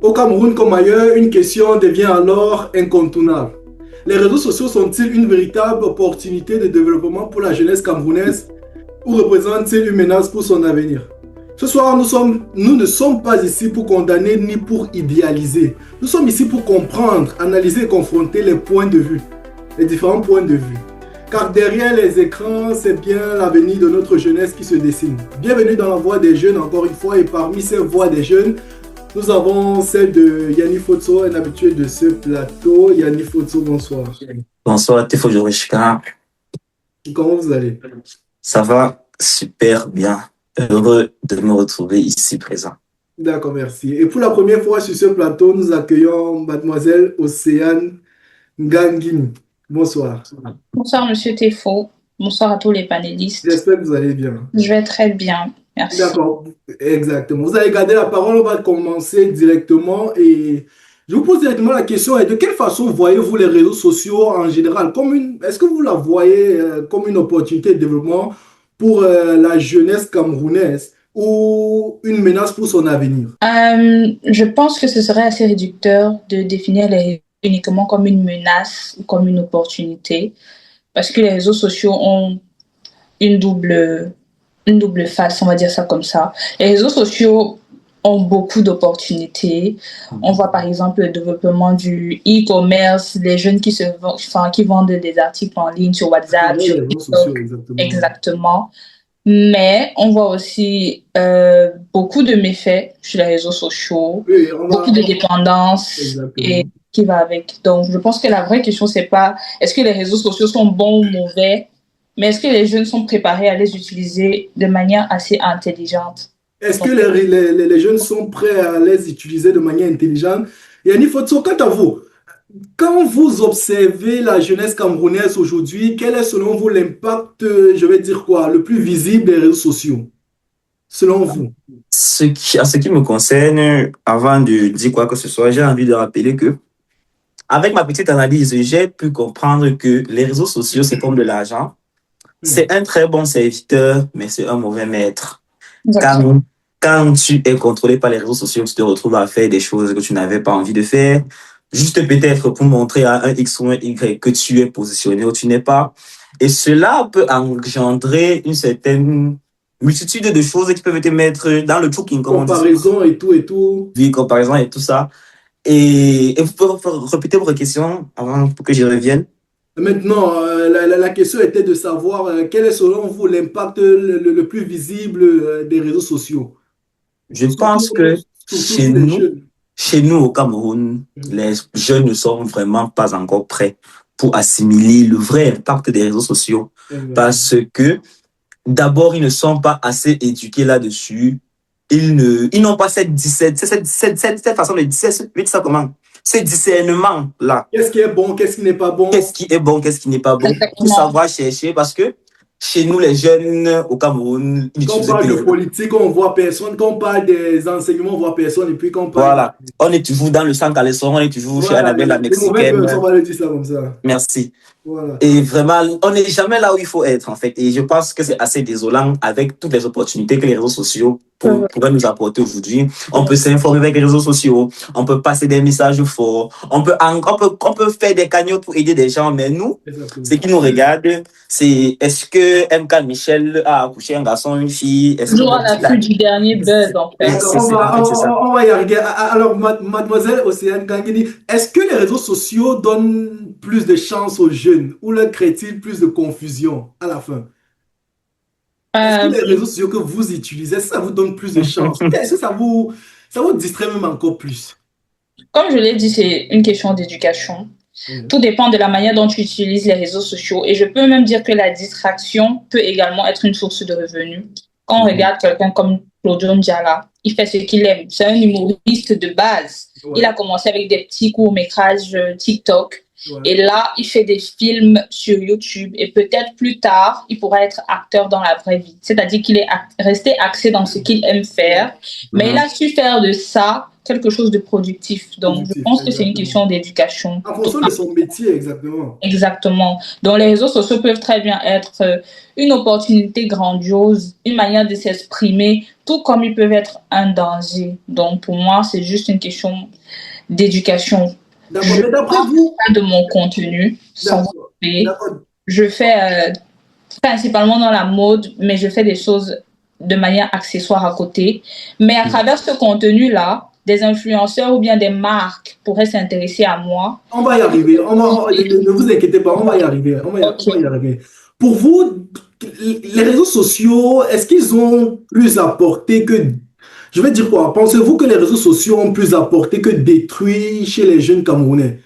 Au Cameroun comme ailleurs, une question devient alors incontournable. Les réseaux sociaux sont-ils une véritable opportunité de développement pour la jeunesse camerounaise ou représentent-ils une menace pour son avenir? Ce soir, nous ne sommes pas ici pour condamner ni pour idéaliser. Nous sommes ici pour comprendre, analyser et confronter les points de vue, les différents points de vue. Car derrière les écrans, c'est bien l'avenir de notre jeunesse qui se dessine. Bienvenue dans la voix des jeunes, encore une fois, et parmi ces voix des jeunes, nous avons celle de Yanni Fotso, un habitué de ce plateau. Yanni Fotso, bonsoir. Bonsoir, Tefo Jorishka. Comment vous allez? Ça va super bien. Heureux de me retrouver ici présent. D'accord, merci. Et pour la première fois sur ce plateau, nous accueillons mademoiselle Océane Ngangini. Bonsoir. Bonsoir, monsieur Tefo. Bonsoir à tous les panélistes. J'espère que vous allez bien. Je vais très bien. Merci. D'accord, exactement. Vous allez garder la parole, on va commencer directement et je vous pose directement la question, de quelle façon voyez-vous les réseaux sociaux en général? Est-ce que vous la voyez comme une opportunité de développement pour la jeunesse camerounaise ou une menace pour son avenir? Je pense que ce serait assez réducteur de définir les réseaux uniquement comme une menace ou comme une opportunité parce que les réseaux sociaux ont une double face, on va dire ça comme ça. Les réseaux sociaux ont beaucoup d'opportunités. On voit par exemple le développement du e-commerce, les jeunes qui vendent des articles en ligne sur WhatsApp, sur TikTok. Exactement. Mais on voit aussi beaucoup de méfaits sur les réseaux sociaux, beaucoup de dépendance et qui va avec. Donc, je pense que la vraie question, c'est pas est-ce que les réseaux sociaux sont bons ou mauvais, mais est-ce que les jeunes sont préparés à les utiliser de manière assez intelligente? Est-ce que les jeunes sont prêts à les utiliser de manière intelligente? Yannick Fotso, quant à vous, quand vous observez la jeunesse camerounaise aujourd'hui, quel est selon vous l'impact, je vais dire quoi, le plus visible des réseaux sociaux? Selon vous? Ce qui me concerne, avant de dire quoi que ce soit, j'ai envie de rappeler que, avec ma petite analyse, j'ai pu comprendre que les réseaux sociaux, c'est comme de l'argent. C'est un très bon serviteur, mais c'est un mauvais maître. Quand tu es contrôlé par les réseaux sociaux, tu te retrouves à faire des choses que tu n'avais pas envie de faire, juste peut-être pour montrer à un X ou un Y que tu es positionné ou tu n'es pas. Et cela peut engendrer une certaine multitude de choses qui peuvent te mettre dans le choking. Comparaison et tout et tout. Oui, comparaison et tout ça. Et vous pouvez répéter votre question avant pour que j'y revienne? Maintenant, la question était de savoir quel est selon vous l'impact le plus visible des réseaux sociaux. Je pense que chez nous au Cameroun, les jeunes ne sont vraiment pas encore prêts pour assimiler le vrai impact des réseaux sociaux. Parce que d'abord, ils ne sont pas assez éduqués là-dessus. Ils n'ont pas cette façon de dire ça comment? Ce discernement-là. Qu'est-ce qui est bon, qu'est-ce qui n'est pas bon? Qu'est-ce qui est bon, qu'est-ce qui n'est pas bon? Pour savoir chercher, parce que chez nous, les jeunes au Cameroun, quand on parle de politique, on voit personne. Quand on parle des enseignements, on voit personne. Et puis quand on parle... Voilà. On est toujours dans le sang caleçon, on est toujours chez Annabelle la Mexicaine. On va le dire ça comme ça. Merci. Voilà. Et vraiment, on n'est jamais là où il faut être, en fait. Et je pense que c'est assez désolant avec toutes les opportunités que les réseaux sociaux pourraient nous apporter aujourd'hui. On peut s'informer avec les réseaux sociaux, on peut passer des messages forts, on peut faire des cagnottes pour aider des gens. Mais nous, ce qui nous regarde, c'est est-ce que MK Michel a accouché un garçon, une fille? Toujours à l'affût du dernier buzz, en fait. On va y arriver. Alors, mademoiselle Océane Gangini, est-ce que les réseaux sociaux donnent plus de chance aux jeunes ou leur créent-ils plus de confusion à la fin? Est-ce que les réseaux sociaux que vous utilisez, ça vous donne plus de chance? Est-ce que ça vous distrait même encore plus? Comme je l'ai dit, c'est une question d'éducation. Tout dépend de la manière dont tu utilises les réseaux sociaux. Et je peux même dire que la distraction peut également être une source de revenus. Quand on regarde quelqu'un comme Claudio Ndiala, il fait ce qu'il aime. C'est un humoriste de base. Il a commencé avec des petits courts-métrages TikTok. Et là, il fait des films sur YouTube. Et peut-être plus tard, il pourra être acteur dans la vraie vie. C'est-à-dire qu'il est resté axé dans ce qu'il aime faire. Mais il a su faire de ça quelque chose de productif. Donc, je pense que c'est une question d'éducation. En fonction de son métier, exactement. Exactement. Donc, les réseaux sociaux peuvent très bien être une opportunité grandiose, une manière de s'exprimer, tout comme ils peuvent être un danger. Donc, pour moi, c'est juste une question d'éducation. D'accord, Je mais d'après parle vous, pas de mon contenu, sans d'accord, oublier. d'accord. Je fais principalement dans la mode, mais je fais des choses de manière accessoire à côté. Mais à travers ce contenu-là, des influenceurs ou bien des marques pourraient s'intéresser à moi. On va y arriver. Ne vous inquiétez pas, on va y arriver. On va y Ok. arriver. Pour vous, les réseaux sociaux, est-ce qu'ils ont plus apporté que... Je vais dire quoi? Pensez-vous que les réseaux sociaux ont plus apporté que détruit chez les jeunes Camerounais?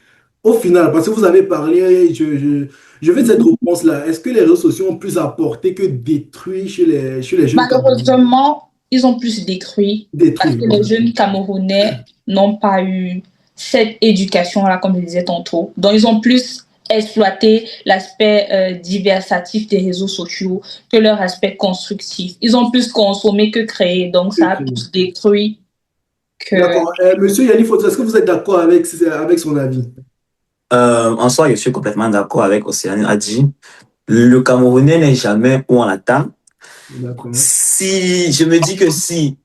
Au final, parce que vous avez parlé, je vais cette réponse-là. Est-ce que les réseaux sociaux ont plus apporté que détruit chez les jeunes Camerounais? Malheureusement, ils ont plus détruit parce Détruit, que bon. les jeunes Camerounais n'ont pas eu cette éducation-là, comme je disais tantôt. Donc, ils ont plus exploité l'aspect diversatif des réseaux sociaux que leur aspect constructif. Ils ont plus consommé que créé. Donc, ça a plus détruit que... D'accord. Monsieur Yannick Fauteux, est-ce que vous êtes d'accord avec son avis? En soi, je suis complètement d'accord avec Océane a dit. Le Camerounais n'est jamais où on l'attend. D'accord. Si je me dis que si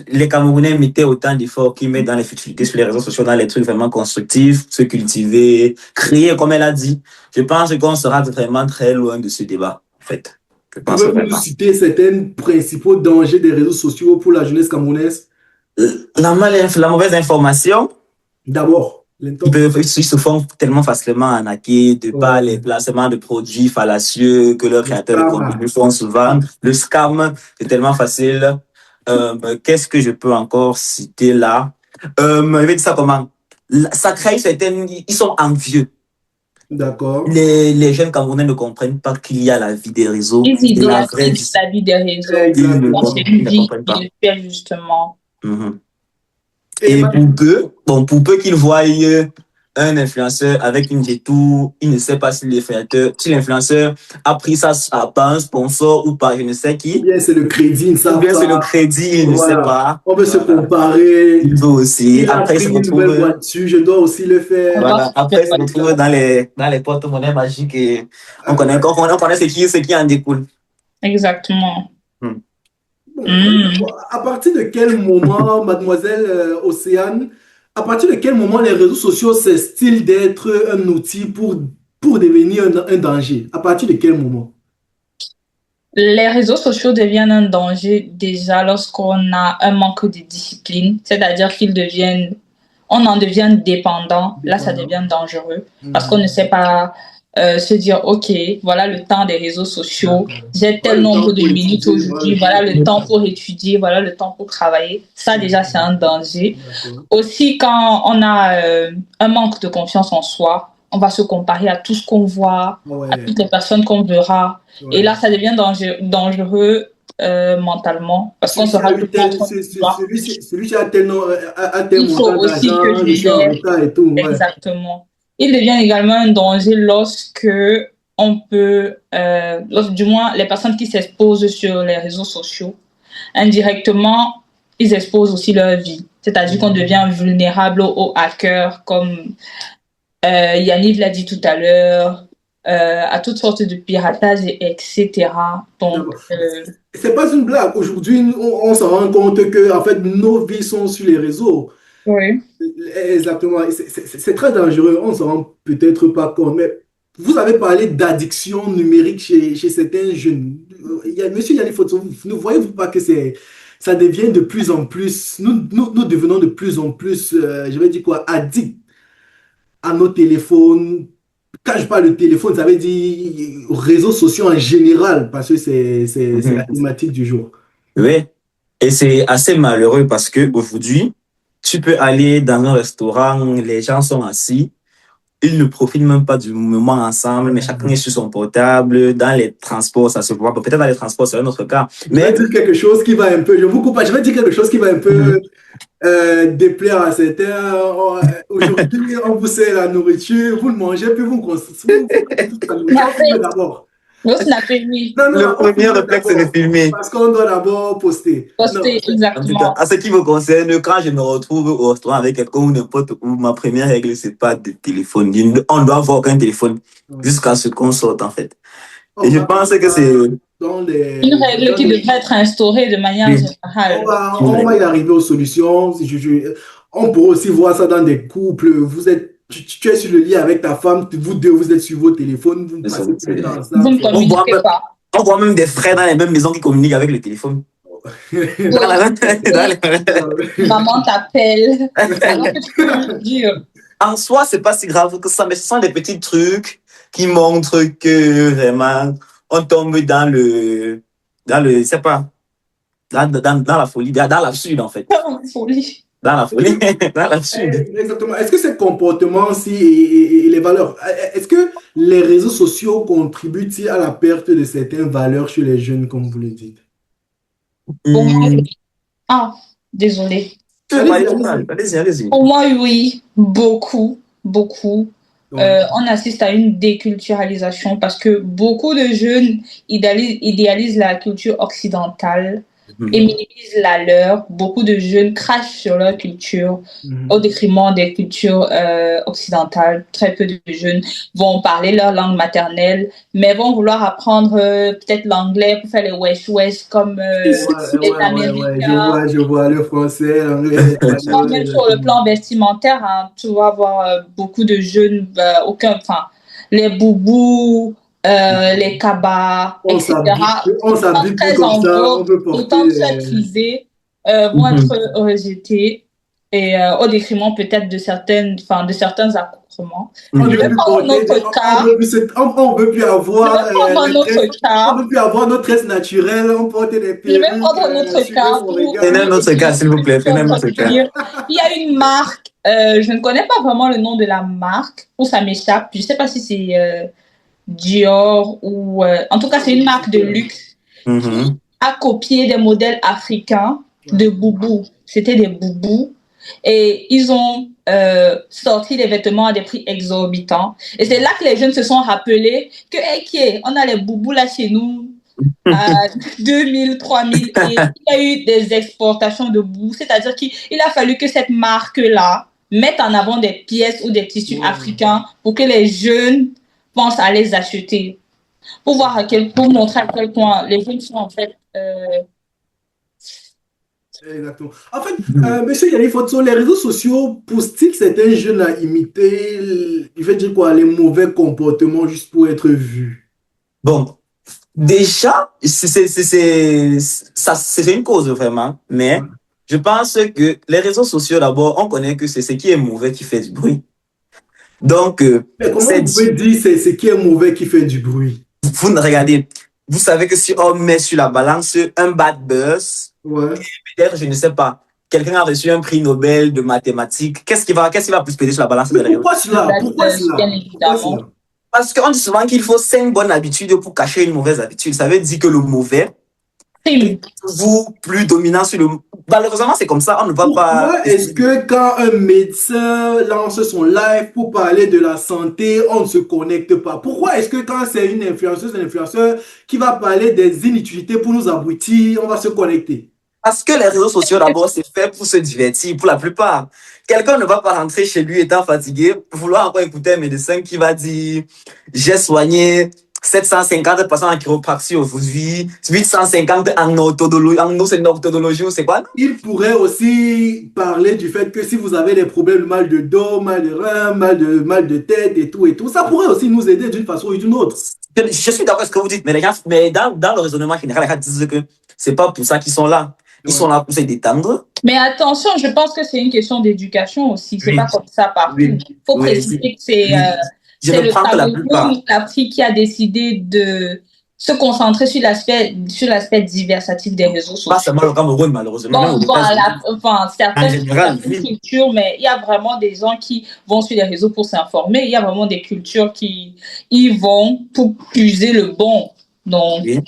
les Camerounais mettaient autant d'efforts qu'ils mettent dans les futilités sur les réseaux sociaux, dans les trucs vraiment constructifs, se cultiver, créer, comme elle a dit, je pense qu'on sera vraiment très loin de ce débat, en fait. Je pense Pouvez-vous nous vraiment. citer certains principaux dangers des réseaux sociaux pour la jeunesse camerounaise? La mauvaise information, D'abord, ils se font tellement facilement arnaquer de par les placements de produits fallacieux que leurs créateurs de contenu font souvent. Le scam, c'est tellement facile. Qu'est-ce que je peux encore citer là? Je vais dire ça comment? Ça crée certaines... Ils sont envieux. D'accord. Les jeunes Camerounais ne comprennent pas qu'il y a la vie des réseaux Ils et la vraie vie. idéalisent la vie des réseaux. Exactement. C'est une Ils ne vie comprennent pas. virtuelle, justement. Et pour peu qu'ils voient un influenceur avec une détour, il ne sait pas si l'influenceur a pris ça par un sponsor ou par je ne sais qui. Ou bien c'est le crédit, il ne sait Ou bien c'est le pas. crédit, il ne sait pas. On veut se comparer. Il veut aussi. Il a Après, pris il se une retrouve. nouvelle voiture, je dois aussi le faire. Voilà. Après, il se retrouve dans les porte-monnaies magiques et on connaît ce qui en découle. Exactement. Bon, à partir de quel moment, mademoiselle Océane, à partir de quel moment les réseaux sociaux cessent-ils d'être un outil pour devenir un danger? À partir de quel moment? Les réseaux sociaux deviennent un danger déjà lorsqu'on a un manque de discipline, c'est-à-dire on en devient dépendant. Là, ça devient dangereux parce qu'on ne sait pas se dire, OK, voilà le temps des réseaux sociaux, j'ai tel nombre de minutes aujourd'hui, voilà le temps pour étudier, voilà le temps pour travailler. Ça, déjà, c'est un danger. Aussi, quand on a un manque de confiance en soi, on va se comparer à tout ce qu'on voit, à toutes les personnes qu'on verra. Et là, ça devient dangereux mentalement parce qu'on sera tout le temps. Celui qui a tel montant d'argent, je suis en retard et tout. Exactement. Il devient également un danger lorsque on peut, du moins les personnes qui s'exposent sur les réseaux sociaux, indirectement, ils exposent aussi leur vie. C'est-à-dire qu'on devient vulnérable aux hackers, comme Yannick l'a dit tout à l'heure, à toutes sortes de piratages, etc. Donc, c'est pas une blague. Aujourd'hui, on se rend compte que en fait, nos vies sont sur les réseaux. Oui. Exactement. C'est très dangereux. On ne se rend peut-être pas compte. Mais vous avez parlé d'addiction numérique chez certains jeunes. Monsieur Yannick Foto, ne voyez-vous pas que ça devient de plus en plus, nous devenons de plus en plus, je vais dire quoi, addicts à nos téléphones. Quand je parle de téléphone, ça veut dire réseaux sociaux en général, parce que c'est la thématique du jour. Oui, et c'est assez malheureux parce que aujourd'hui, tu peux aller dans un restaurant, les gens sont assis, ils ne profitent même pas du moment ensemble, mais chacun est sur son portable. Dans les transports, ça se voit. Peut-être dans les transports, c'est un autre cas. Mais je vais dire quelque chose qui va un peu, je vous coupe pas, je vais dire quelque chose qui va un peu déplaire à certains. Aujourd'hui, on vous sert la nourriture, vous le mangez, puis vous consommez d'abord. Le snap, oui. Non, non, Le premier réflexe, c'est de filmer. parce qu'on doit d'abord poster. Poster, En tout cas, exactement. en ce qui me concerne, quand je me retrouve au restaurant avec quelqu'un ou n'importe où, ma première règle, c'est pas de téléphone. On ne doit avoir aucun téléphone jusqu'à ce qu'on sorte, en fait. Et je pense que c'est dans les, Une règle qui devrait être instaurée de manière oui, générale. on va y arriver aux solutions. On pourrait aussi voir ça dans des couples. Tu es sur le lit avec ta femme, vous deux, vous êtes sur vos téléphones, vous c'est ça, passez tout le c'est- temps Vous ensemble. ne communiquez pas. on voit même des frères dans les mêmes maisons qui communiquent avec le téléphone. Dans la, dans les- Maman t'appelle. Alors que tu peux lui dire. En soi, c'est pas si grave que ça, mais ce sont des petits trucs qui montrent que vraiment, on tombe je sais pas, dans la folie, dans l'absurde, en fait. Folie. Dans la folie, dans l'absurde. Exactement. Est-ce que ces comportements-ci et les valeurs, est-ce que les réseaux sociaux contribuent-ils à la perte de certaines valeurs chez les jeunes, comme vous le dites? Pour moi, Hum, ah, désolée. Allez-y, allez-y. Allez-y, allez-y. Pour moi, oui, beaucoup, beaucoup. Ouais. On assiste à une déculturalisation parce que beaucoup de jeunes idéalisent la culture occidentale et Mhm. minimisent la leur. Beaucoup de jeunes crachent sur leur culture au détriment des cultures occidentales. Très peu de jeunes vont parler leur langue maternelle, mais vont vouloir apprendre peut-être l'anglais pour faire les wesh-wesh comme les Américains. Je vois le français, l'anglais, l'espagnol. Même sur le plan vestimentaire, hein, tu vas voir beaucoup de jeunes, enfin, les boubous, les cabas, etc. On Sont s'habille plus très comme en ça, on vogue, peut porter. d'autant très prisés, vont Mhm. être rejetés et au détriment peut-être de certains accoutrements. On Je ne vais veut plus prendre porter, notre cas. on veut plus Je avoir vais prendre la notre tresse, on cas. veut plus avoir notre tresse naturelle, on porte des Je vais perruques, prendre notre suivez cas son pour regard. Prenez un autre cas, s'il vous plaît. Prenez un autre cas. dire. Il y a une marque, je ne connais pas vraiment le nom de la marque, ou ça m'échappe. Je ne sais pas si c'est Dior ou... en tout cas, c'est une marque de luxe Mhm. a copié des modèles africains de boubous. C'était des boubous. Et ils ont sorti des vêtements à des prix exorbitants. Et c'est là que les jeunes se sont rappelés que, hey, on a les boubous là chez nous à 2000, 3000. Et il y a eu des exportations de boubous. C'est-à-dire qu'il a fallu que cette marque-là mette en avant des pièces ou des tissus africains pour que les jeunes pensent à les acheter. Pour montrer à quel point les jeunes sont en fait Exactement. En fait, monsieur Yannick Fotso, les réseaux sociaux poussent-ils certains jeunes à imiter, il veut dire quoi, les mauvais comportements juste pour être vus? Bon, déjà, c'est une cause vraiment, mais je pense que les réseaux sociaux, d'abord, on connaît que c'est ce qui est mauvais qui fait du bruit. Donc, Mais comment vous pouvez dire c'est ce qui est mauvais qui fait du bruit? vous regardez, vous savez que si on met sur la balance un bad buzz, Ouais. peut-être, je ne sais pas, quelqu'un a reçu un prix Nobel de mathématiques, qu'est-ce qui va plus peser sur la balance Mais derrière? pourquoi cela? Pourquoi bien cela? Pourquoi évidemment. cela? Parce qu'on dit souvent qu'il faut 5 bonnes habitudes pour cacher une mauvaise habitude. Ça veut dire que le mauvais est toujours plus dominant sur le... Malheureusement, c'est comme ça, on ne va pas... Pourquoi est-ce que quand un médecin lance son live pour parler de la santé, on ne se connecte pas? Pourquoi est-ce que quand c'est une influenceuse, un influenceur qui va parler des inutilités pour nous abrutir, on va se connecter? Parce que les réseaux sociaux, d'abord, c'est fait pour se divertir, pour la plupart. Quelqu'un ne va pas rentrer chez lui étant fatigué, vouloir encore écouter un médecin qui va dire « J'ai soigné 750 personnes en chiropraxie aujourd'hui, 850 en orthodologie ou c'est quoi? » Il pourrait aussi parler du fait que si vous avez des problèmes de mal de dos, mal de rein, mal de tête et tout, ça pourrait aussi nous aider d'une façon ou d'une autre. Je suis d'accord avec ce que vous dites, mais les gens, dans le raisonnement général, les gens disent que c'est pas pour ça qu'ils sont là. Ils sont là pour se détendre. Mais attention, je pense que c'est une question d'éducation aussi. C'est pas comme ça partout. Oui. Il faut préciser que c'est le Cameroun, l'Afrique qui a décidé de se concentrer sur l'aspect diversatif des réseaux sociaux. Pas seulement le Cameroun, malheureusement. Certaines cultures, mais il y a vraiment des gens qui vont sur les réseaux pour s'informer. Il y a vraiment des cultures qui y vont pour puiser le bon. Donc, oui.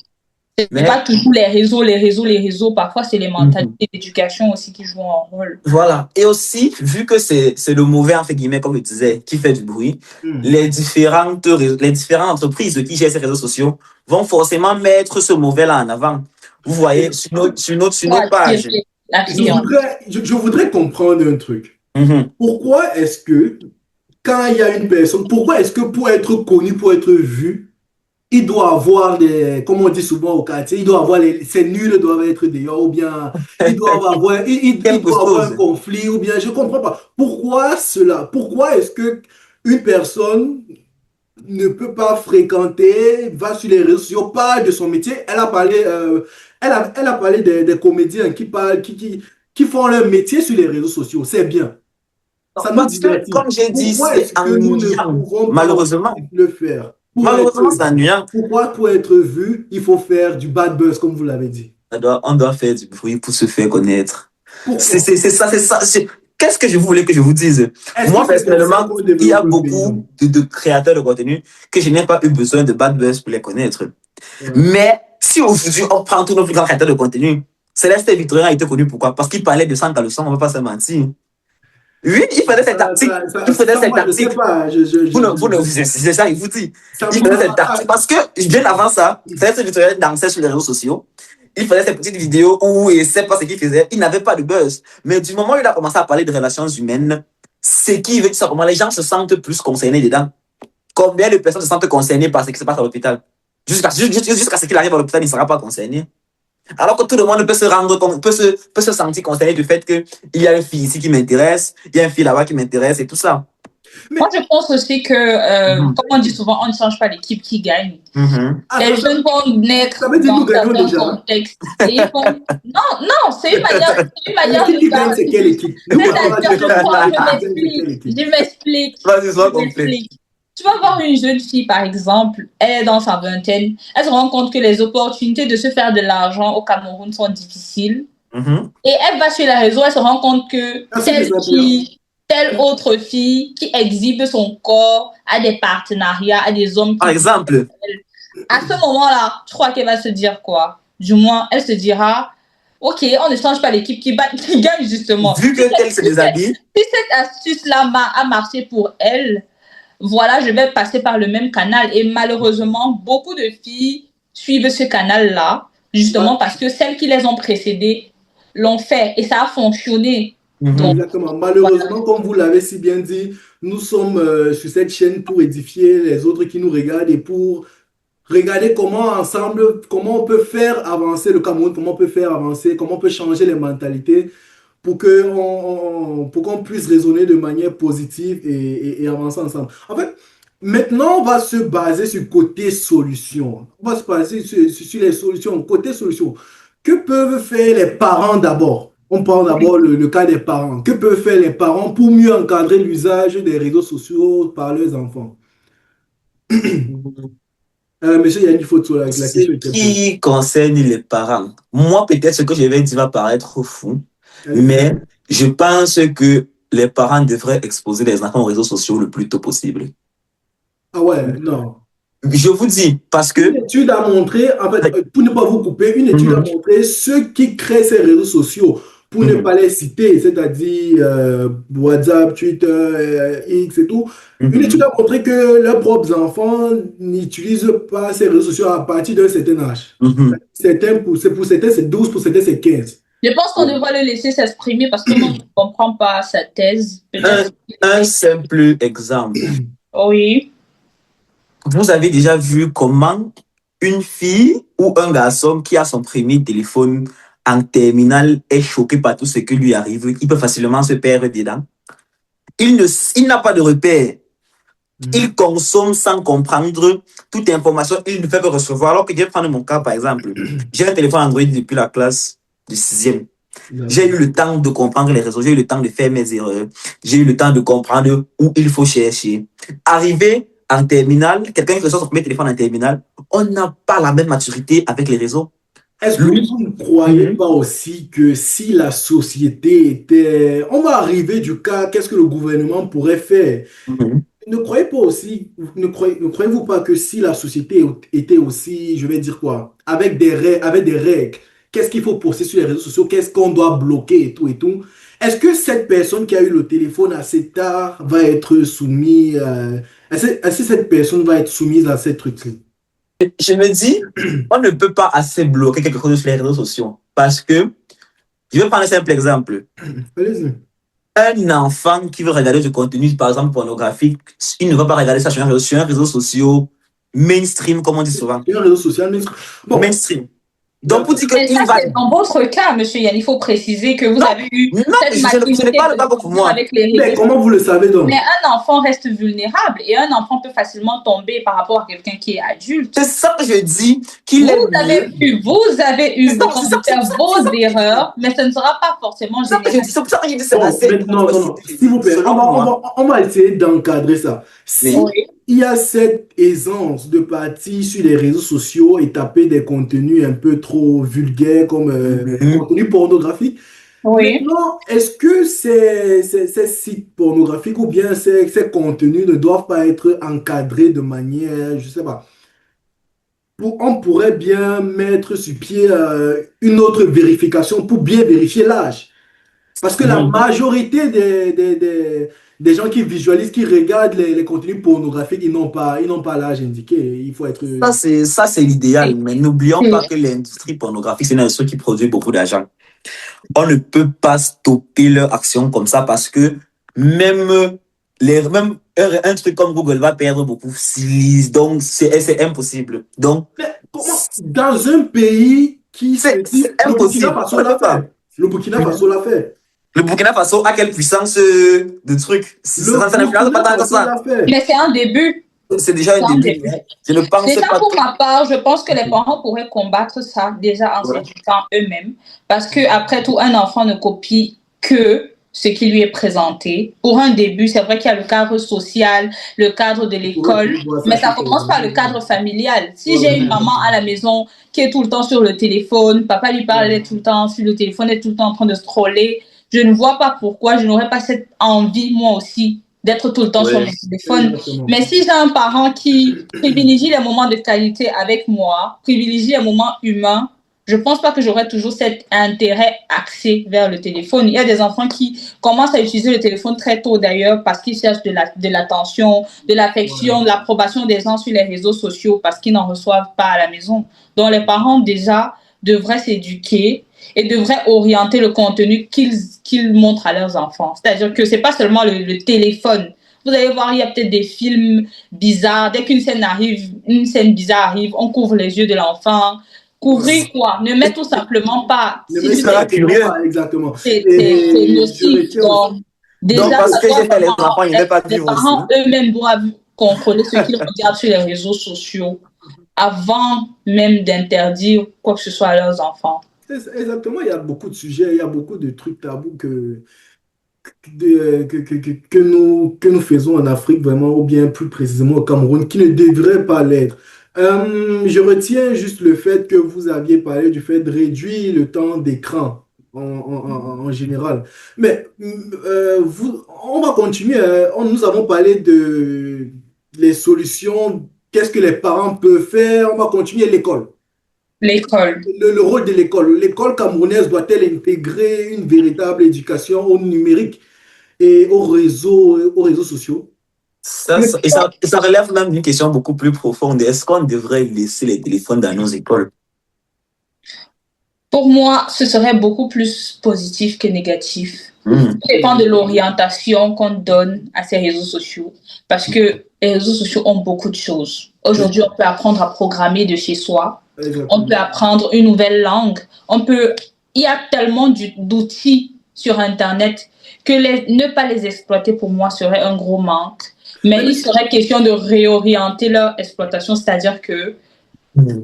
C'est Mais pas toujours les réseaux. Parfois, c'est les mentalités d'éducation aussi qui jouent un rôle. voilà. Et aussi, vu que c'est le mauvais, entre guillemets, comme je disais, qui fait du bruit, les différentes entreprises qui gèrent ces réseaux sociaux vont forcément mettre ce mauvais-là en avant. Vous voyez, sur notre page. Je voudrais comprendre un truc. Mhm. Pourquoi est-ce que, quand il y a une personne, pourquoi est-ce que pour être connu, pour être vu, il doit avoir des, comme on dit souvent au quartier, il doit avoir ces nuls doivent être dehors, ou bien il doit avoir, il Quelque doit avoir un chose. conflit, ou bien je comprends pas. Pourquoi cela? Pourquoi est-ce que une personne ne peut pas fréquenter, va sur les réseaux sociaux, parle de son métier? Elle a parlé, elle a parlé des comédiens qui parlent, qui font leur métier sur les réseaux sociaux. C'est bien. Non, Ça nous parce que, divertit. comme j'ai dit, Pourquoi c'est est-ce que nous ne ennuyant. pouvons pas Malheureusement. aussi le faire? Malheureusement, c'est ennuyant. Pourquoi pour être vu, il faut faire du bad buzz, comme vous l'avez dit? On doit faire du bruit pour se faire connaître. Pourquoi? C'est ça, c'est ça. Qu'est-ce que je voulais que je vous dise? Moi, personnellement, il y a beaucoup de créateurs de contenu que je n'ai pas eu besoin de bad buzz pour les connaître. Mais si aujourd'hui, on prend tous nos plus grands créateurs de contenu, Céleste Victorien a été connu pourquoi? Parce qu'il parlait de sang dans le sang, on ne va pas se mentir. Oui, il faisait cette tactique. Il faisait cette tactique. C'est ça, il vous dit. Il faisait cette tactique. Parce que, bien avant ça, Céleste Victorien dansait sur les réseaux sociaux. Il faisait ses petites vidéos où il ne sait pas ce qu'il faisait. Il n'avait pas de buzz. Mais du moment où il a commencé à parler de relations humaines, c'est qui veut dire ça, comment les gens se sentent plus concernés dedans. Combien de personnes se sentent concernées par ce qui se passe à l'hôpital? Jusqu'à ce qu'il arrive à l'hôpital, il ne sera pas concerné. Alors que tout le monde peut se rendre compte, peut se sentir concerné du fait qu'il y a une fille ici qui m'intéresse, il y a une fille là-bas qui m'intéresse et tout ça. Moi, je pense aussi que, comme on dit souvent, on ne change pas l'équipe qui gagne. Les jeunes vont naître dans certains contextes. Et ils vont... Non, c'est une manière de gagner. C'est quelle équipe? Je m'explique. Tu vas voir une jeune fille, par exemple, elle est dans sa vingtaine, elle se rend compte que les opportunités de se faire de l'argent au Cameroun sont difficiles. Et elle va sur les réseaux, elle se rend compte que telle autre fille qui exhibe son corps a des partenariats, a des hommes qui... Par exemple. À ce moment-là, je crois qu'elle va se dire quoi? Du moins, elle se dira, ok, on ne change pas l'équipe qui gagne justement. Vu que qu'elle se déshabille. Si cette astuce-là a marché pour elle, voilà, je vais passer par le même canal. Et malheureusement, beaucoup de filles suivent ce canal-là, justement parce que celles qui les ont précédées l'ont fait et ça a fonctionné. Donc, exactement. Malheureusement, comme vous l'avez si bien dit, nous sommes sur cette chaîne pour édifier les autres qui nous regardent et pour regarder comment ensemble, comment on peut faire avancer le Cameroun, comment on peut faire avancer, comment on peut changer les mentalités pour qu'on puisse raisonner de manière positive et avancer ensemble. En fait, maintenant, on va se baser sur le côté solution. On va se baser sur les solutions. Côté solution, que peuvent faire les parents d'abord? On prend d'abord le cas des parents. Que peuvent faire les parents pour mieux encadrer l'usage des réseaux sociaux par leurs enfants? Monsieur Yannick, il faut la question. Ce qui concerne les parents, moi, peut-être ce que je vais dire va paraître fou, mais je pense que les parents devraient exposer les enfants aux réseaux sociaux le plus tôt possible. Ah ouais, non. Je vous dis, parce que... Une étude a montré, en fait, pour ne pas vous couper, une étude a montré ceux qui créent ces réseaux sociaux, pour ne pas les citer, c'est-à-dire WhatsApp, Twitter, X et tout. Une étude a montré que leurs propres enfants n'utilisent pas ces réseaux sociaux à partir d'un certain âge. Pour certains, c'est 12, pour certains, c'est 15. Je pense qu'on devrait le laisser s'exprimer parce que moi, je ne comprends pas sa thèse. Un simple exemple. Oui. Vous avez déjà vu comment une fille ou un garçon qui a son premier téléphone en terminale est choqué par tout ce qui lui arrive. Il peut facilement se perdre dedans. Il n'a pas de repère. Il consomme sans comprendre toute information. Il ne fait que recevoir. Alors que je vais prendre mon cas, par exemple. J'ai un téléphone Android depuis la classe de 6e. J'ai eu le temps de comprendre les réseaux. J'ai eu le temps de faire mes erreurs. J'ai eu le temps de comprendre où il faut chercher. Arrivé en terminale, quelqu'un qui reçoit son premier téléphone en terminale, on n'a pas la même maturité avec les réseaux. Est-ce que vous ne croyez pas aussi que si la société était... On va arriver du cas, qu'est-ce que le gouvernement pourrait faire? ne croyez pas aussi, ne croyez-vous pas que si la société était aussi, je vais dire quoi, avec des règles, qu'est-ce qu'il faut poster sur les réseaux sociaux, qu'est-ce qu'on doit bloquer et tout, est-ce que cette personne qui a eu le téléphone assez tard va être soumise, est-ce que cette personne va être soumise à ces trucs-là? Je me dis, on ne peut pas assez bloquer quelque chose sur les réseaux sociaux. Parce que, je vais prendre un simple exemple. Allez-y. Un enfant qui veut regarder du contenu, par exemple, pornographique, il ne va pas regarder ça sur un réseau social mainstream, comme on dit souvent. Sur un réseau social, mais... Bon, Mainstream. Donc, pour d'accord. dire Mais ça, qu'il va... c'est dans votre cas, monsieur Yann. Il faut préciser que vous Non, avez eu non, cette je maturité ne parle pas de pour vivre moi. avec les Mais réseaux. comment vous le savez donc? Mais un enfant reste vulnérable et un enfant peut facilement tomber par rapport à quelqu'un qui est adulte. C'est ça que je dis, qu'il est mieux. Vous avez eu C'est le ça, temps c'est ça, de faire c'est ça, vos c'est ça. erreurs, mais ce ne sera pas forcément C'est ça que je général. dis, c'est pour ça que je dis c'est Bon, assez... maintenant, non, non, s'il vous plaît, Selon moi. on va essayer d'encadrer ça. Si Oui. Oui. il y a cette aisance de partir sur les réseaux sociaux et taper des contenus un peu trop vulgaires comme contenu pornographique, Oui. maintenant, est-ce que ces sites pornographiques ou bien ces contenus ne doivent pas être encadrés de manière, je sais pas, on pourrait bien mettre sur pied une autre vérification pour bien vérifier l'âge. Parce que la Mhm. majorité des gens qui visualisent, qui regardent les contenus pornographiques, ils n'ont pas l'âge indiqué. Il faut être... Ça, c'est l'idéal, mais n'oublions Oui. pas que l'industrie pornographique, c'est une industrie qui produit beaucoup d'argent. On ne peut pas stopper leur action comme ça parce que même, même un truc comme Google va perdre beaucoup. Donc, c'est impossible. Donc, Mais comment, dans un pays qui se dit... c'est Le Burkina impossible. Faso On ne l'a peut pas. fait. Le Burkina Faso l'a fait. Le Burkina Faso a quelle puissance de truc? Le Ça n'influence pas Burkina tant que Faso ça. l'a fait. Mais c'est un début. C'est déjà un C'est un début. début. Je ne pense Déjà, pas pour que... ma part, je pense que les parents pourraient combattre ça déjà en Ouais. s'éduquant eux-mêmes. Parce que, après tout, un enfant ne copie que ce qui lui est présenté. Pour un début, c'est vrai qu'il y a le cadre social, le cadre de l'école, mais ça commence par le cadre familial. Si j'ai une maman à la maison qui est tout le temps sur le téléphone, papa lui parle, elle est tout le temps sur le téléphone, elle est tout le temps en train de scroller, je ne vois pas pourquoi je n'aurais pas cette envie, moi aussi, d'être tout le temps sur mon téléphone. Exactement. Mais si j'ai un parent qui privilégie les moments de qualité avec moi, privilégie les moments humains, je pense pas que j'aurai toujours cet intérêt axé vers le téléphone. Il y a des enfants qui commencent à utiliser le téléphone très tôt d'ailleurs parce qu'ils cherchent de l'attention, de l'affection, de l'approbation des gens sur les réseaux sociaux parce qu'ils n'en reçoivent pas à la maison. Donc les parents déjà devraient s'éduquer et devraient orienter le contenu qu'ils montrent à leurs enfants. C'est-à-dire que c'est pas seulement le téléphone. Vous allez voir, il y a peut-être des films bizarres. Dès qu'une scène arrive, une scène bizarre arrive, on couvre les yeux de l'enfant. Couvrir quoi? Ne mets tout simplement pas. Ne Si me tu sera t'es- curieux. exactement. c'est Et je nocif. retiens Donc, aussi. déjà, Donc, parce ça que doit j'ai fait les vraiment enfants, ils ne vais pas être- les vivre aussi. parents eux-mêmes doivent contrôler ce qu'ils regardent sur les réseaux sociaux avant même d'interdire quoi que ce soit à leurs enfants. Exactement, il y a beaucoup de sujets, il y a beaucoup de trucs tabous que nous faisons en Afrique, vraiment, ou bien plus précisément au Cameroun, qui ne devraient pas l'être. Je retiens juste le fait que vous aviez parlé du fait de réduire le temps d'écran en général. Mais on va continuer. Nous avons parlé de les solutions, qu'est-ce que les parents peuvent faire. On va continuer l'école. L'école. Le rôle de l'école. L'école camerounaise doit-elle intégrer une véritable éducation au numérique et aux réseaux sociaux? Ça relève même d'une question beaucoup plus profonde. Est-ce qu'on devrait laisser les téléphones dans nos écoles? Pour moi, ce serait beaucoup plus positif que négatif. Hmm. Ça dépend de l'orientation qu'on donne à ces réseaux sociaux. Parce que les réseaux sociaux ont beaucoup de choses. Aujourd'hui, on peut apprendre à programmer de chez soi. On peut apprendre une nouvelle langue. Il y a tellement d'outils sur Internet que ne pas les exploiter, pour moi, serait un gros manque. Mais il serait question de réorienter leur exploitation, c'est-à-dire que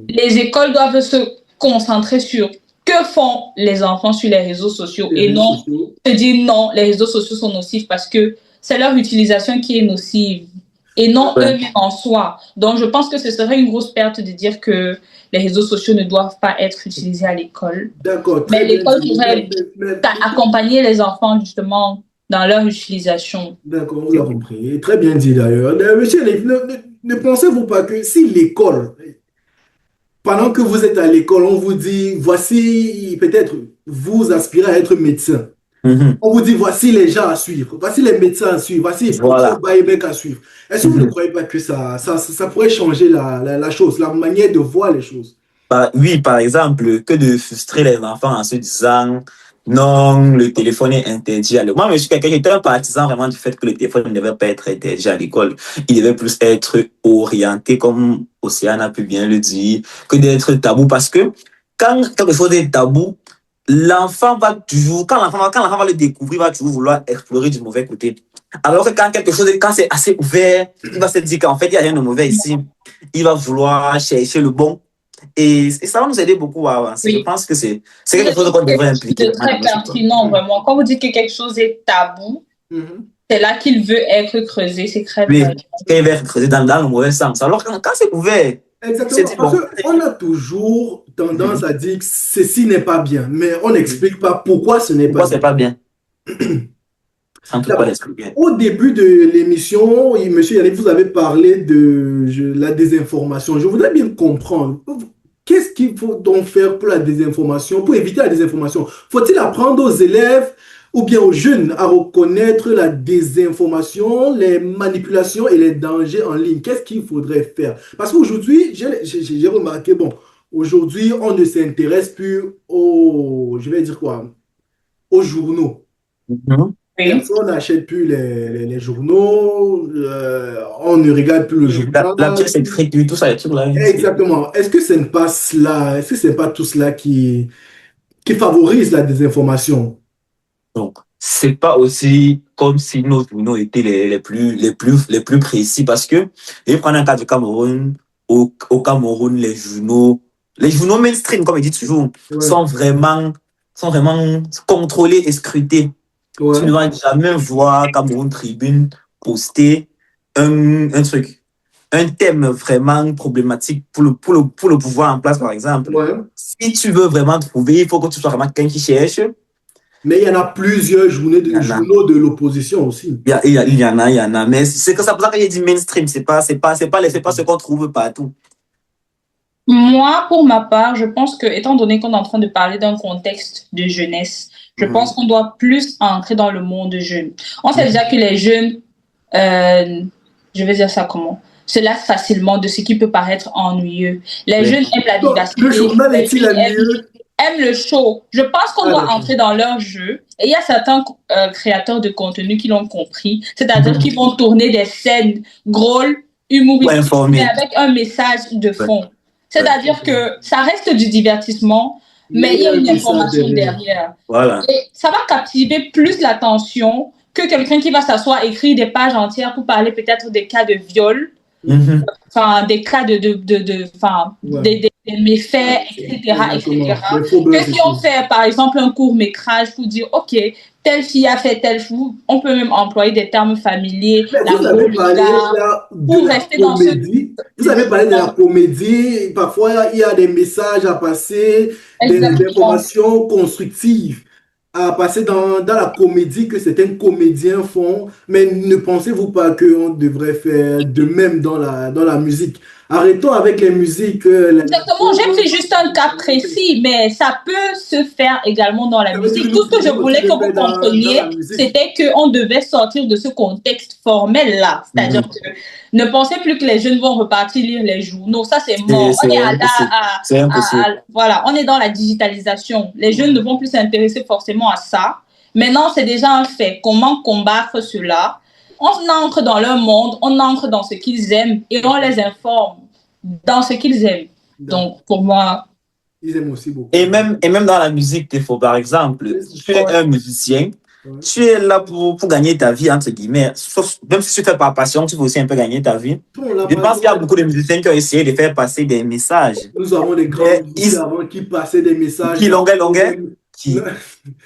les écoles doivent se concentrer sur que font les enfants sur les réseaux sociaux et non se dire non, les réseaux sociaux sont nocifs parce que c'est leur utilisation qui est nocive et non eux-mêmes en soi. Donc, je pense que ce serait une grosse perte de dire que les réseaux sociaux ne doivent pas être utilisés à l'école. D'accord, Mais très bien. l'école pourrait accompagner les enfants justement dans leur utilisation. D'accord, on vous a compris. Très bien dit d'ailleurs. Monsieur, ne pensez-vous pas que si l'école, pendant que vous êtes à l'école, on vous dit, voici, peut-être, vous aspirez à être médecin. Mhm. On vous dit, voici les gens à suivre, voici les médecins à suivre, voici le professeur Voilà. Bayebec à suivre. Est-ce que vous ne Mhm. croyez pas que ça pourrait changer la chose, la manière de voir les choses? Oui, par exemple, que de frustrer les enfants en se disant non, le téléphone est interdit à l'école. Moi, je suis quelqu'un qui était un partisan vraiment du fait que le téléphone ne devait pas être interdit à l'école. Il devait plus être orienté, comme Océane a pu bien le dire, que d'être tabou. Parce que quand quelque chose est tabou, l'enfant va toujours, quand l'enfant va le découvrir, il va toujours vouloir explorer du mauvais côté. Alors que quand quelque chose, quand c'est assez ouvert, il va se dire qu'en fait, il n'y a rien de mauvais ici. Il va vouloir chercher le bon. Et ça va nous aider beaucoup à avancer. Je Oui. pense que c'est Vous quelque avez chose qu'on dit devrait quelque chose impliquer de vraiment très dans nos écoles. pertinent, vraiment. Quand vous dites que quelque chose est tabou, Mhm. c'est là qu'il veut être creusé. C'est très Oui, vrai. quand il va être creusé dans le mauvais sens. Alors quand c'est ouvert, c'est Exactement, dit parce bon. qu'on a toujours tendance Mhm. à dire que ceci n'est pas bien, mais on n'explique pas pourquoi ce n'est pas Pourquoi c'est bien. pas bien? On ne peut pas D'accord. l'expliquer. Au début de l'émission, monsieur Yannick, vous avez parlé de la désinformation. Je voudrais bien comprendre. Qu'est-ce qu'il faut donc faire pour la désinformation, pour éviter la désinformation? Faut-il apprendre aux élèves ou bien aux jeunes à reconnaître la désinformation, les manipulations et les dangers en ligne? Qu'est-ce qu'il faudrait faire? Parce qu'aujourd'hui, j'ai remarqué, bon, aujourd'hui, on ne s'intéresse plus aux, je vais dire quoi, aux journaux. Mhm. Oui. Personne n'achète plus les journaux, on ne regarde plus le La journal. pièce écrite, oui, tout ça, les trucs là. Oui, Exactement. Est-ce que ce n'est pas cela, est-ce que ce n'est pas tout cela qui favorise la désinformation? donc, c'est pas aussi comme si nos journaux étaient les plus précis parce que, je vais prendre un cas du Cameroun. Au Cameroun, les journaux mainstream, comme il dit toujours, Ouais, sont vraiment, sont vraiment contrôlés et scrutés. Tu ne ouais, vas jamais voir Cameroun Tribune poster un truc, un thème vraiment problématique pour le pouvoir en place, par exemple. ouais. Si tu veux vraiment trouver, il faut que tu sois vraiment quelqu'un qui cherche. Mais il y en a plusieurs Il y en a. journaux de l'opposition aussi. Il y en a, mais c'est que ça pour ça que j'ai dit mainstream, c'est pas ce qu'on trouve partout. Moi, pour ma part, je pense que, étant donné qu'on est en train de parler d'un contexte de jeunesse, je pense Mhm. qu'on doit plus entrer dans le monde jeune. On sait déjà Mhm. que les jeunes, euh, je vais dire ça comment, se lassent facilement de ce qui peut paraître ennuyeux. Les Oui. jeunes aiment la Donc, le vivacité, journal les est-il jeunes ennuyeux? aiment le show. Je pense qu'on Ah, doit d'accord. entrer dans leur jeu. Et il y a certains créateurs de contenu qui l'ont compris, c'est-à-dire Mhm. qu'ils vont tourner des scènes drôles, Pour humoristiques, mais informer. avec un message de Ouais, fond. ouais. C'est-à-dire que ça reste du divertissement, Mais mais il il y y a a un une message information derrière. derrière. Voilà. Et ça va captiver plus l'attention que quelqu'un qui va s'asseoir, écrire des pages entières pour parler peut-être des cas de viol, Mhm. Mhm. enfin, des cas enfin, Ouais, des méfaits, etc., exactement. etc. Les faux Que buzz et si on tout. fait, par exemple, un court-métrage pour dire, OK, telle fille a fait telle chose, on peut même employer des termes familiers, Mais la vous avez parlé go-luga, là de pour la rester dans ce... comédie. Vous avez parlé de la comédie. Parfois, il y a des messages à passer, des Exactement. informations constructives à passer dans la comédie que certains comédiens font. Mais ne pensez-vous pas qu'on devrait faire de même dans la musique? Arrêtons avec les musiques. Exactement, j'ai pris juste un cas précis, mais ça peut se faire également dans la Ça veut dire que musique. nous Tout ce que je pouvons aussi voulais le que vous faire dans la compreniez, musique. c'était qu'on devait sortir de ce contexte formel-là. C'est-à-dire Mhm. que ne pensez plus que les jeunes vont repartir lire les journaux. Ça, c'est mort. On est C'est impossible. C'est impossible. voilà, on est dans la digitalisation. Les jeunes ne vont plus s'intéresser forcément à ça. Maintenant, c'est déjà un fait. Comment combattre cela? On entre dans leur monde, on entre dans ce qu'ils aiment et on les informe dans ce qu'ils aiment. D'accord. Donc, pour moi, Ils aiment aussi beaucoup. Et même dans la musique, il faut, par exemple, tu es un musicien, Ouais. tu es là pour gagner ta vie, entre guillemets. Même si tu fais par passion, tu veux aussi un peu gagner ta vie. On l'a Je pas pense dit. qu'il y a beaucoup de musiciens qui ont essayé de faire passer des messages. Nous avons des grands Mais musiciens avant qui passaient des messages qui dans longueur, longueur, Qui?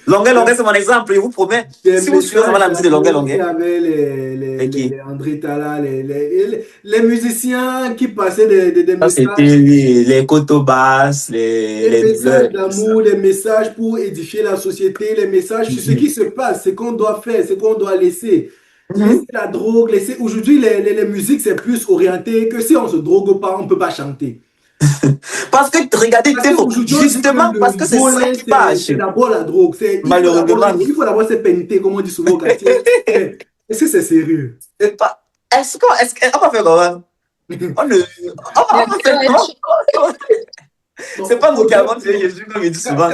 Longuet, c'est mon exemple, je vous promets. Si vous suivez la musique de Longuet. Il y avait les André Tala, les musiciens qui passaient des Ça, messages. c'était les cotobas, Les messages d'amour, les messages pour édifier la société, les messages sur ce qui se passe, ce qu'on doit faire, ce qu'on doit laisser. Laisser la drogue, laisser. Aujourd'hui, les musiques, c'est plus orienté que si on se drogue pas, on ne peut pas chanter. Parce que, regardez, justement, parce que c'est ça qui passe. C'est d'abord la drogue. Malheureusement. Il faut d'abord se péniter, comme on dit souvent au quartier. Est-ce que c'est sérieux? Est-ce qu'on va faire comment? On va faire comment? C'est pas nous qui avons tué Jésus, comme il dit souvent.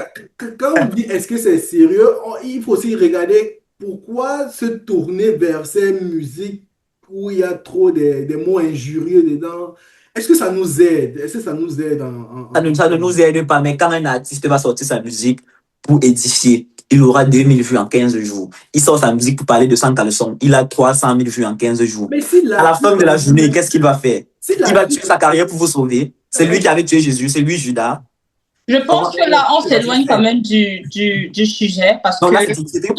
Quand on dit est-ce que c'est sérieux, il faut aussi regarder pourquoi se tourner vers ces musiques où il y a trop des mots injurieux dedans. Est-ce que ça nous aide? Est-ce que ça nous aide Ça ne nous aide pas, mais quand un artiste va sortir sa musique pour édifier, il aura 2000 vues en 15 jours. Il sort sa musique pour parler de sans caleçon. Il a 300 000 vues en 15 jours. Mais si à la fin de la journée, qu'est-ce qu'il va faire? Il va tuer sa carrière pour vous sauver. C'est lui qui avait tué Jésus, c'est lui Judas. Je pense que là, on s'éloigne quand même du sujet parce que tout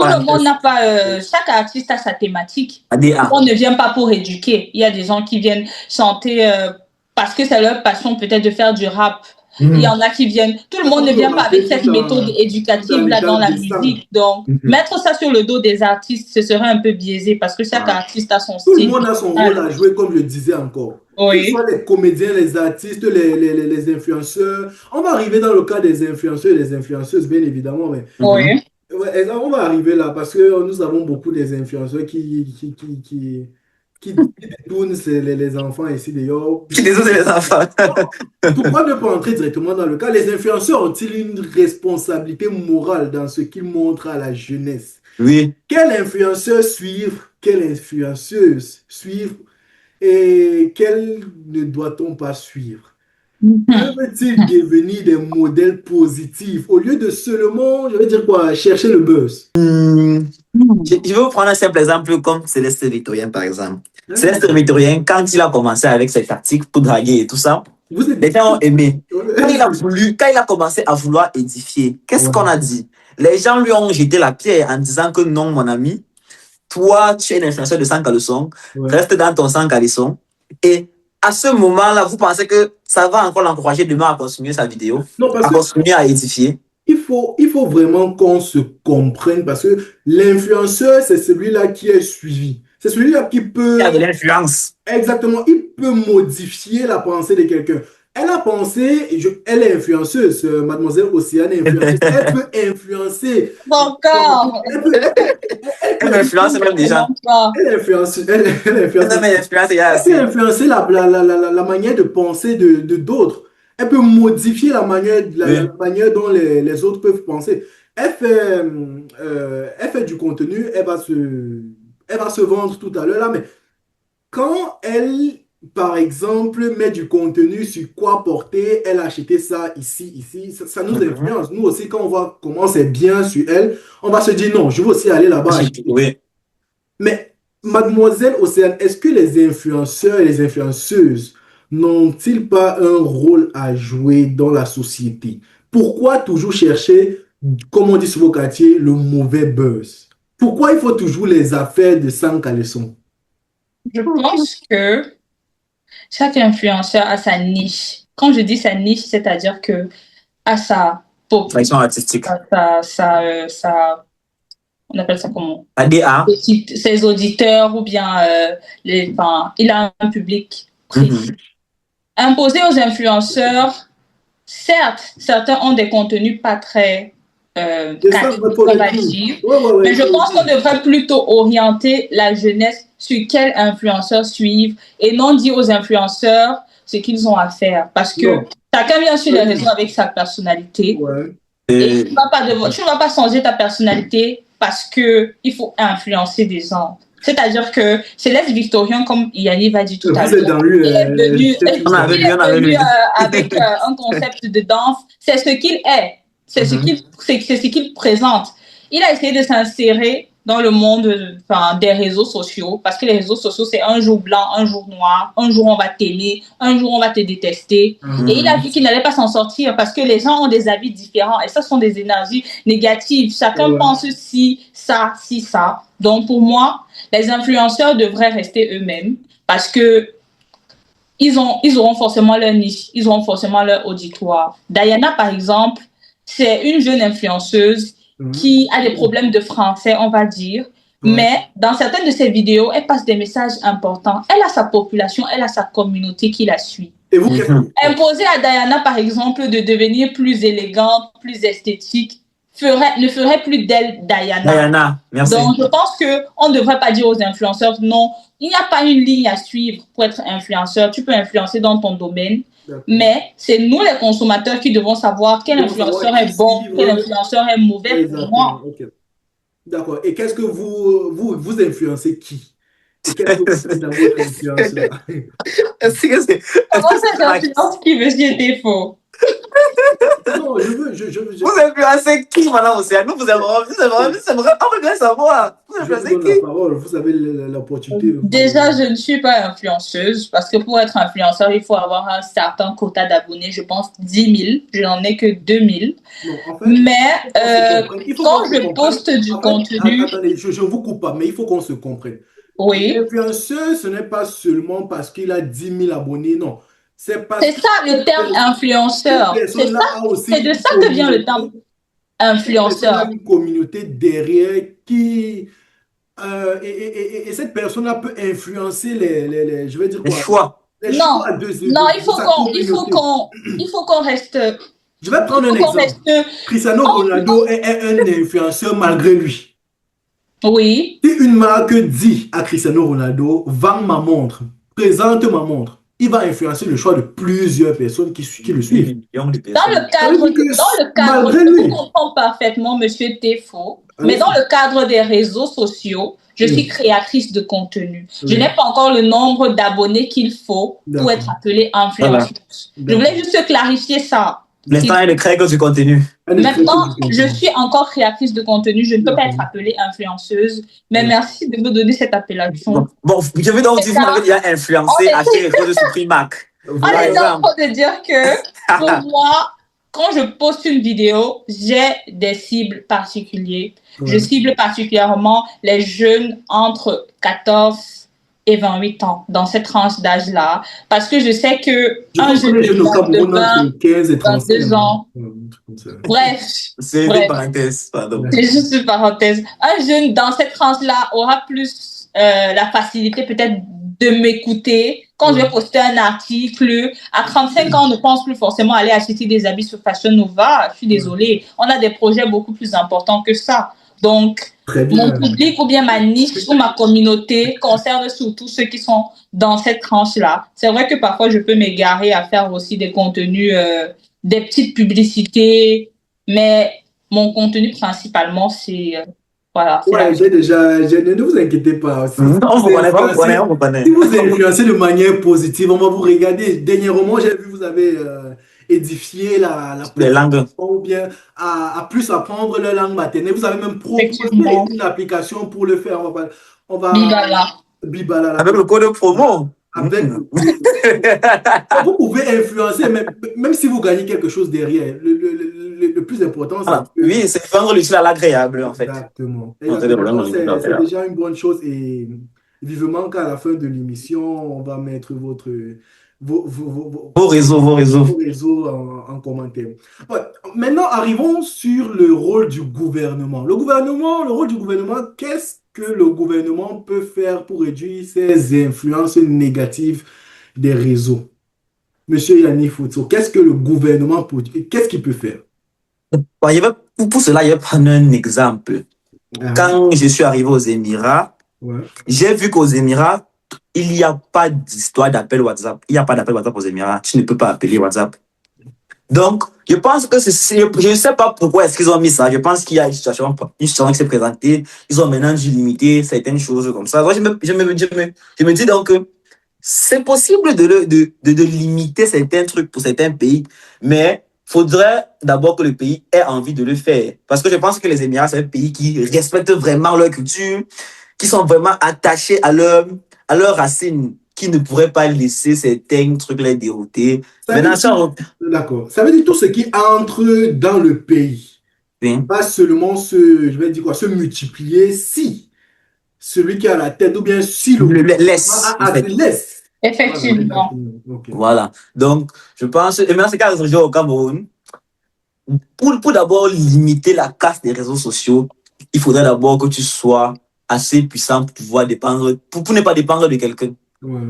le monde n'a pas... chaque artiste a sa thématique. On ne vient pas pour éduquer. Il y a des gens qui viennent chanter parce que c'est leur passion peut-être de faire du rap. Il y en a qui viennent... Tout le monde ne vient pas avec cette méthode éducative là dans la musique. Donc, mettre ça sur le dos des artistes, ce serait un peu biaisé parce que chaque artiste a son style. Tout le monde a son rôle à jouer, comme je disais encore. Oui. Que ce soit les comédiens, les artistes, les influenceurs. On va arriver dans le cas des influenceurs et des influenceuses, bien évidemment. Mais oui. On va arriver là parce que nous avons beaucoup des influenceurs qui détournent les enfants ici d'ailleurs. Qui détournent les enfants. Pourquoi ne pas entrer directement dans le cas? Les influenceurs ont-ils une responsabilité morale dans ce qu'ils montrent à la jeunesse? Oui. Quel influenceur suivre? Quelle influenceuse suivre? Et quel ne doit-on pas suivre? Peuvent-ils devenir des modèles positifs au lieu de seulement, je vais dire quoi, chercher le buzz? Je vais vous prendre un simple exemple comme Céleste Victorien, par exemple. Céleste Victorien, quand il a commencé avec ses tactiques pour draguer et tout ça, les gens ont aimé. Quand il a commencé à vouloir édifier, qu'est-ce qu'on a dit? Les gens lui ont jeté la pierre en disant que non, mon ami, toi, tu es un influenceur de sans caleçon, reste dans ton sans caleçon. Et à ce moment-là, vous pensez que ça va encore l'encourager demain à continuer sa vidéo, à continuer à édifier? Il faut vraiment qu'on se comprenne parce que l'influenceur, c'est celui-là qui est suivi. C'est celui-là qui peut... Il a de l'influence. Exactement. Il peut modifier la pensée de quelqu'un. Elle a pensé, elle est influenceuse, mademoiselle Océane est influenceuse. Elle peut influencer. Encore. Elle influence même déjà. Elle influence. Elle peut influencer la manière de penser de d'autres. Elle peut modifier la manière dont les autres peuvent penser. Elle fait du contenu, elle va se vendre tout à l'heure là, mais quand elle, par exemple, met du contenu sur quoi porter, elle a acheté ça ici, ça nous influence. Nous aussi, quand on voit comment c'est bien sur elle, on va se dire non, je veux aussi aller là-bas. Oui. Mais, mademoiselle Océane, est-ce que les influenceurs et les influenceuses n'ont-ils pas un rôle à jouer dans la société? Pourquoi toujours chercher, comme on dit sur vos quartiers, le mauvais buzz? Pourquoi il faut toujours les affaires de sans caleçon? Je pense que chaque influenceur a sa niche. Quand je dis sa niche, c'est-à-dire que à sa direction artistique, on appelle ça comment? ADA. Ses auditeurs ou bien il a un public précis. Imposer aux influenceurs, certes, certains ont des contenus pas très mais je pense qu'on devrait plutôt orienter la jeunesse sur quel influenceur suivre et non dire aux influenceurs ce qu'ils ont à faire. Parce que chacun vient sur les réseaux avec sa personnalité. Et tu ne vas pas changer ta personnalité parce qu'il faut influencer des gens. C'est-à-dire que Céleste Victorien, comme Yanni va dire tout à l'heure, il est venu avec un concept de danse. C'est ce qu'il est. C'est ce qu'il présente. Il a essayé de s'insérer dans le monde des réseaux sociaux, parce que les réseaux sociaux, c'est un jour blanc, un jour noir, un jour on va t'aimer, un jour on va te détester. Et il a vu qu'il n'allait pas s'en sortir parce que les gens ont des avis différents et ça sont des énergies négatives. Chacun pense si, ça, si, ça. Donc pour moi, les influenceurs devraient rester eux-mêmes parce que ils auront forcément leur niche, ils auront forcément leur auditoire. Diana, par exemple, c'est une jeune influenceuse qui a des problèmes de français, on va dire. Mais dans certaines de ses vidéos, elle passe des messages importants. Elle a sa population, elle a sa communauté qui la suit. Et vous, Imposer à Diana, par exemple, de devenir plus élégante, plus esthétique, ne ferait plus d'elle Diana. Diana, merci. Donc, je pense qu'on ne devrait pas dire aux influenceurs, non, il n'y a pas une ligne à suivre pour être influenceur. Tu peux influencer dans ton domaine, mais c'est nous, les consommateurs, qui devons savoir quel influenceur est bon, quel influenceur est mauvais pour moi. Okay. D'accord. Et qu'est-ce que vous influencez qui? Et qu'est-ce que vous faites dans votre influence là? Comment ça, j'influence qui, monsieur Défaut? Non, je veux. Vous influencez qui, madame Océane? Nous, vous aimeriez on veut savoir. Vous influencez qui? La parole, vous avez l'opportunité. Déjà, je ne suis pas influenceuse parce que pour être influenceur, il faut avoir un certain quota d'abonnés. Je pense 10 000. Je n'en ai que 2 000. Non, en fait, mais quand je poste du contenu... Attendez, je ne vous coupe pas, mais il faut qu'on se comprenne. Oui. L'influenceur, ce n'est pas seulement parce qu'il a 10 000 abonnés, non. C'est ça le terme influenceur. C'est de ça que vient le terme influenceur. Il y a une communauté derrière qui... et cette personne-là peut influencer je vais dire quoi? Les choix. Non, il faut qu'on reste... Je vais prendre un exemple. Cristiano Ronaldo est un influenceur malgré lui. Oui. Si une marque dit à Cristiano Ronaldo, vends ma montre, présente ma montre, il va influencer le choix de plusieurs personnes qui le suivent. Dans le cadre, je comprends parfaitement, monsieur Tefo, mais dans le cadre des réseaux sociaux, je suis créatrice de contenu. Je n'ai pas encore le nombre d'abonnés qu'il faut pour être appelée influenceuse. Je voulais juste clarifier ça. L'instant, elle est créatrice du contenu. Maintenant, je suis encore créatrice de contenu. Je ne peux pas être appelée influenceuse. Mais merci de me donner cette appellation. Bon, je veux donc dire que vous m'avez déjà influencé à acheter les choses sur Primac. On est en train de dire que pour moi, quand je poste une vidéo, j'ai des cibles particulières. Je cible particulièrement les jeunes entre 14 et 28 ans, dans cette tranche d'âge-là, parce que je sais que un jeune de 20, 15 et 22 ans, bref, c'est une parenthèse, pardon. C'est juste une parenthèse. Un jeune dans cette tranche-là aura plus la facilité peut-être de m'écouter. Quand je vais poster un article, à 35 ans, on ne pense plus forcément aller acheter des habits sur Fashion Nova. Je suis désolée. On a des projets beaucoup plus importants que ça. Donc, mon public ou bien ma niche ou ma communauté concerne surtout ceux qui sont dans cette tranche-là. C'est vrai que parfois, je peux m'égarer à faire aussi des contenus, des petites publicités, mais mon contenu principalement, c'est... voilà. Ouais, ne vous inquiétez pas. On vous connaît. Si vous influencez de manière positive, on va vous regarder. Dernièrement, j'ai vu, vous avez... édifier la langue ou bien à plus apprendre la langue maternelle. Vous avez même proposé une application pour le faire. On va Bibala. Avec le code promo. Vous pouvez influencer, même si vous gagnez quelque chose derrière. Le plus important, c'est oui, c'est vendre l'utile à l'agréable, en fait. Exactement. C'est déjà une bonne chose et vivement qu'à la fin de l'émission, on va mettre vos réseaux en commentaire. Ouais. Maintenant, arrivons sur le rôle du gouvernement. Le rôle du gouvernement, qu'est-ce que le gouvernement peut faire pour réduire ces influences négatives des réseaux? Monsieur Yannick Foutso, qu'est-ce que le gouvernement peut, qu'est-ce qu'il peut faire? Pour cela, je vais prendre un exemple. Quand je suis arrivé aux Émirats, j'ai vu qu'aux Émirats, il n'y a pas d'histoire d'appel WhatsApp. Il n'y a pas d'appel WhatsApp aux Émirats. Tu ne peux pas appeler WhatsApp. Donc, je pense que je ne sais pas pourquoi est-ce qu'ils ont mis ça. Je pense qu'il y a une situation qui s'est présentée. Ils ont maintenant dû limiter certaines choses comme ça. Donc, je me dis donc que c'est possible de limiter certains trucs pour certains pays, mais faudrait d'abord que le pays ait envie de le faire. Parce que je pense que les Émirats, c'est un pays qui respecte vraiment leur culture, qui sont vraiment attachés à leur racine, qui ne pourraient pas laisser certains trucs les dérouter. Maintenant, d'accord. Ça veut dire tout ce qui entre dans le pays va seulement je vais dire quoi, se multiplier si celui qui a la tête ou bien si le laisse. Laisse. Effectivement. Okay. Voilà. Donc, je pense, et maintenant, c'est qu'à résurgir au Cameroun, pour d'abord limiter la casse des réseaux sociaux, il faudrait d'abord que tu sois assez puissant pour pouvoir dépendre, pour ne pas dépendre de quelqu'un. Ouais.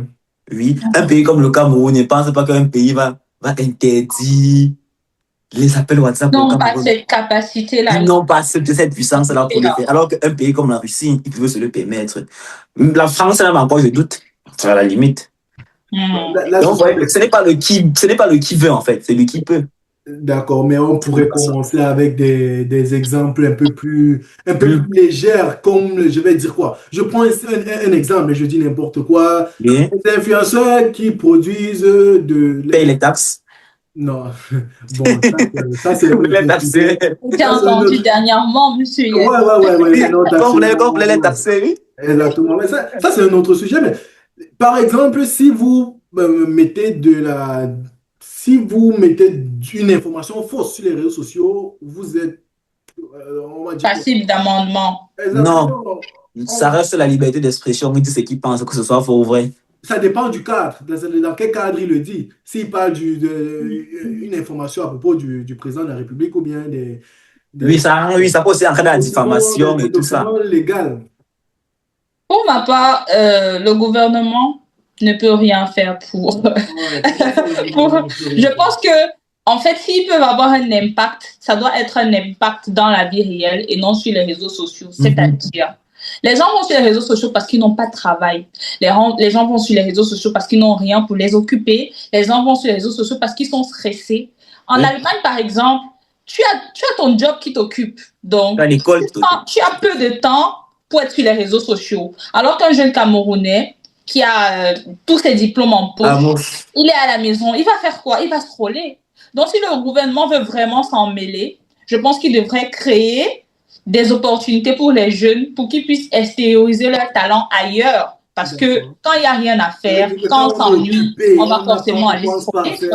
Oui, un pays comme le Cameroun, ne pense pas qu'un pays va interdire les appels WhatsApp. Non, pas cette capacité-là. Ils n'ont pas cette puissance-là pour le faire. Alors qu'un pays comme la Russie, ils peuvent se le permettre. La France, là, encore, je doute. C'est à la limite. Donc, ce n'est pas le qui veut, en fait. C'est le qui peut. D'accord, mais on pourrait commencer avec des exemples un peu plus légers, comme, je vais dire quoi. Je prends un exemple, mais je dis n'importe quoi. Des influenceurs qui produisent Paye les taxes. Non. Bon, ça c'est les taxer. J'ai entendu dernièrement, monsieur. Ouais. Comme vous voulez les taxer, oui. Exactement. Mais ça c'est un autre sujet. Mais par exemple, si vous mettez une information fausse sur les réseaux sociaux, vous êtes on va dire passible d'amendement. Non, ça reste la liberté d'expression. Il dit ce qu'il pense, que ce soit faux ou vrai. Ça dépend du cadre. Dans quel cadre il le dit. S'il parle d'une information à propos du président de la République ou bien oui, ça peut aussi entrer dans la diffamation et tout ça. Légal. Pour ma part, le gouvernement ne peut rien faire pour. Je pense que, en fait, s'ils peuvent avoir un impact, ça doit être un impact dans la vie réelle et non sur les réseaux sociaux. C'est-à-dire, les gens vont sur les réseaux sociaux parce qu'ils n'ont pas de travail. Les gens vont sur les réseaux sociaux parce qu'ils n'ont rien pour les occuper. Les gens vont sur les réseaux sociaux parce qu'ils sont stressés. En Allemagne, par exemple, tu as ton job qui t'occupe. Donc, tu as peu de temps pour être sur les réseaux sociaux. Alors qu'un jeune Camerounais qui a tous ses diplômes en poche, il est à la maison, il va faire quoi? Il va scroller. Donc, si le gouvernement veut vraiment s'en mêler, je pense qu'il devrait créer des opportunités pour les jeunes pour qu'ils puissent extérioriser leur talent ailleurs. Parce que quand il n'y a rien à faire, quand on s'ennuie, on va forcément aller scroller sur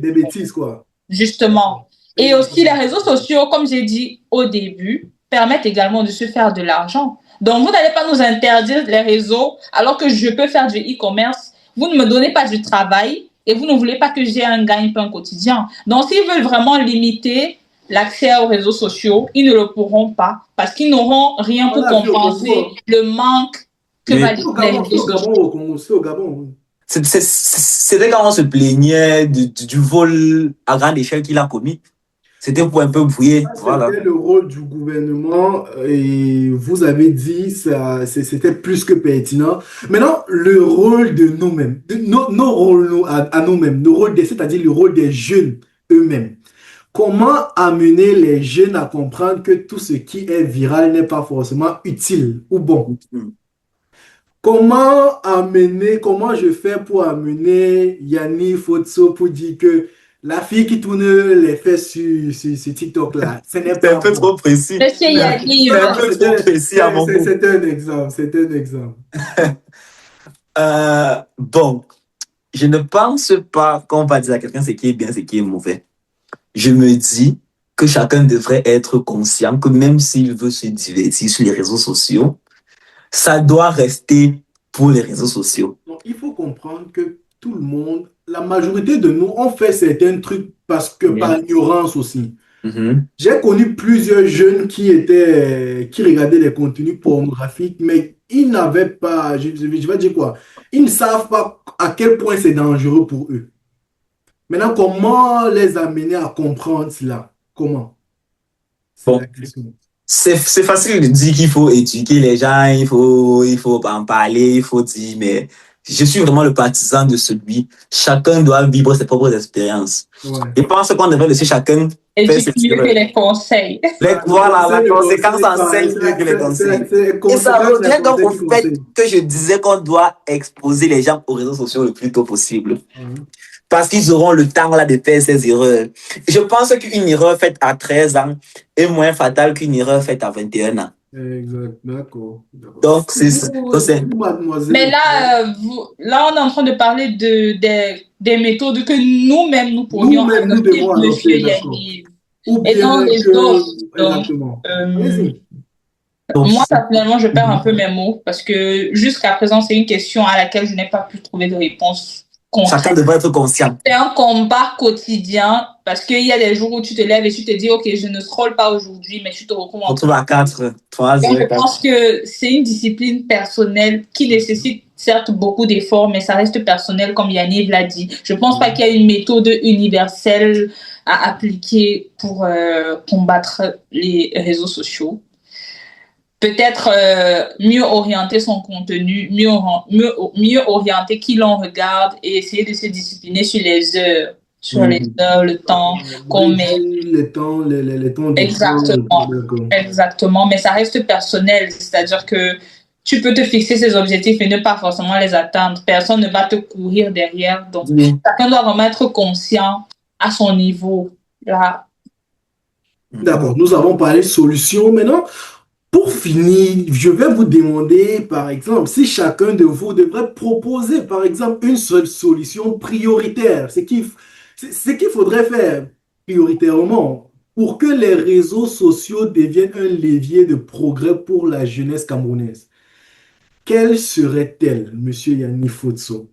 des bêtises, quoi. Justement. Et aussi, les réseaux sociaux, comme j'ai dit au début, permettent également de se faire de l'argent. Donc, vous n'allez pas nous interdire les réseaux alors que je peux faire du e-commerce. Vous ne me donnez pas du travail et vous ne voulez pas que j'ai un gagne-pain quotidien. Donc, s'ils veulent vraiment limiter l'accès aux réseaux sociaux, ils ne le pourront pas parce qu'ils n'auront rien pour compenser le manque que va les réseaux sociaux. C'est au Gabon. C'était quand on se plaignait du vol à grande échelle qu'il a commis. C'était pour un peu brouiller. Voilà. C'était le rôle du gouvernement et vous avez dit ça, c'était plus que pertinent. Maintenant, le rôle de nous-mêmes, nos rôles à nous-mêmes, c'est-à-dire le rôle des jeunes eux-mêmes. Comment amener les jeunes à comprendre que tout ce qui est viral n'est pas forcément utile ou bon? Comment je fais pour amener Yanni Fotso pour dire que la fille qui tourne les fesses sur TikTok là, ce n'est pas un peu trop précis. Monsieur Yanni, c'est un peu trop précis à mon goût. C'est un exemple. Bon, je ne pense pas qu'on va dire à quelqu'un ce qui est bien, ce qui est mauvais. Je me dis que chacun devrait être conscient que même s'il veut se divertir sur les réseaux sociaux, ça doit rester pour les réseaux sociaux. Donc, il faut comprendre que tout le monde, la majorité de nous, on fait certains trucs parce que par ignorance aussi. J'ai connu plusieurs jeunes qui regardaient les contenus pornographiques, mais ils n'avaient pas, je vais dire quoi, ils ne savent pas à quel point c'est dangereux pour eux. Maintenant, comment les amener à comprendre cela? Comment? Bon. C'est facile de dire qu'il faut éduquer les gens, il faut en parler, il faut dire, mais je suis vraiment le partisan de celui. Chacun doit vivre ses propres expériences. Je pense qu'on devrait laisser chacun faire ses mieux que les conseils. Voilà, la conséquence enseigne mieux que les conseils. Et ça revient donc au fait que je disais qu'on doit exposer les gens aux réseaux sociaux le plus tôt possible. parce qu'ils auront le temps là de faire ces erreurs. Je pense qu'une erreur faite à 13 ans est moins fatale qu'une erreur faite à 21 ans. Exact, d'accord. Donc, c'est... Mademoiselle. Mais là, là, on est en train de parler des méthodes que nous-mêmes, nous pourrions Nous-mêmes, nous adopter, devons monsieur adopter, d'accord. Yannick. Ou Et non bien les autres. que... Donc, Exactement. Allez-y. Donc, moi, personnellement, je perds un peu mes mots parce que jusqu'à présent, c'est une question à laquelle je n'ai pas pu trouver de réponse concrète. chacun devrait être conscient. C'est un combat quotidien parce qu'il y a des jours où tu te lèves et tu te dis, OK, je ne scrolle pas aujourd'hui, mais tu te recommences. On trouve à 4, 3, Donc, 0, je 4. pense que c'est une discipline personnelle qui nécessite certes beaucoup d'efforts, mais ça reste personnel, comme Yannick l'a dit. Je ne pense pas qu'il y a une méthode universelle à appliquer pour combattre les réseaux sociaux. Peut-être mieux orienter son contenu, mieux orienter qui l'on regarde et essayer de se discipliner sur les heures, le temps qu'on met. Les temps, les temps Exactement, exactement. Mais ça reste personnel, c'est-à-dire que tu peux te fixer ces objectifs et ne pas forcément les atteindre. Personne ne va te courir derrière. Donc, chacun doit vraiment être conscient à son niveau. Là. D'accord, nous avons parlé de solutions. Maintenant, pour finir, je vais vous demander, par exemple, si chacun de vous devrait proposer, par exemple, une seule solution prioritaire, ce qu'il faudrait faire prioritairement pour que les réseaux sociaux deviennent un levier de progrès pour la jeunesse camerounaise. Quelle serait-elle, Monsieur Yanni Fotso?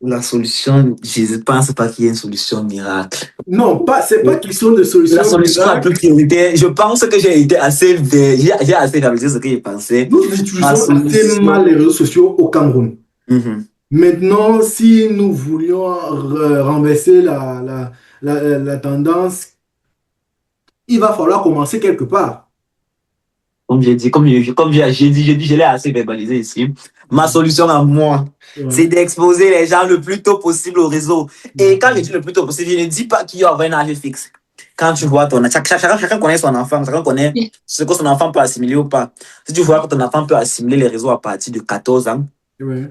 La solution, je ne pense pas qu'il y ait une solution miracle. Non, c'est pas question de solution miracle. La solution la plus prioritaire, je pense que j'ai été assez j'ai assez réalisé ce que je pensais. Nous utilisons assez mal les réseaux sociaux au Cameroun. Maintenant, si nous voulions renverser la tendance, il va falloir commencer quelque part. Comme j'ai dit, je l'ai assez verbalisé ici. Ma solution à moi, c'est d'exposer les gens le plus tôt possible au réseau. Et quand je dis le plus tôt possible, je ne dis pas qu'il y aura un âge fixe. Quand tu vois ton enfant, chacun connaît son enfant, chacun connaît ce que son enfant peut assimiler ou pas. Si tu vois que ton enfant peut assimiler les réseaux à partir de 14 ans,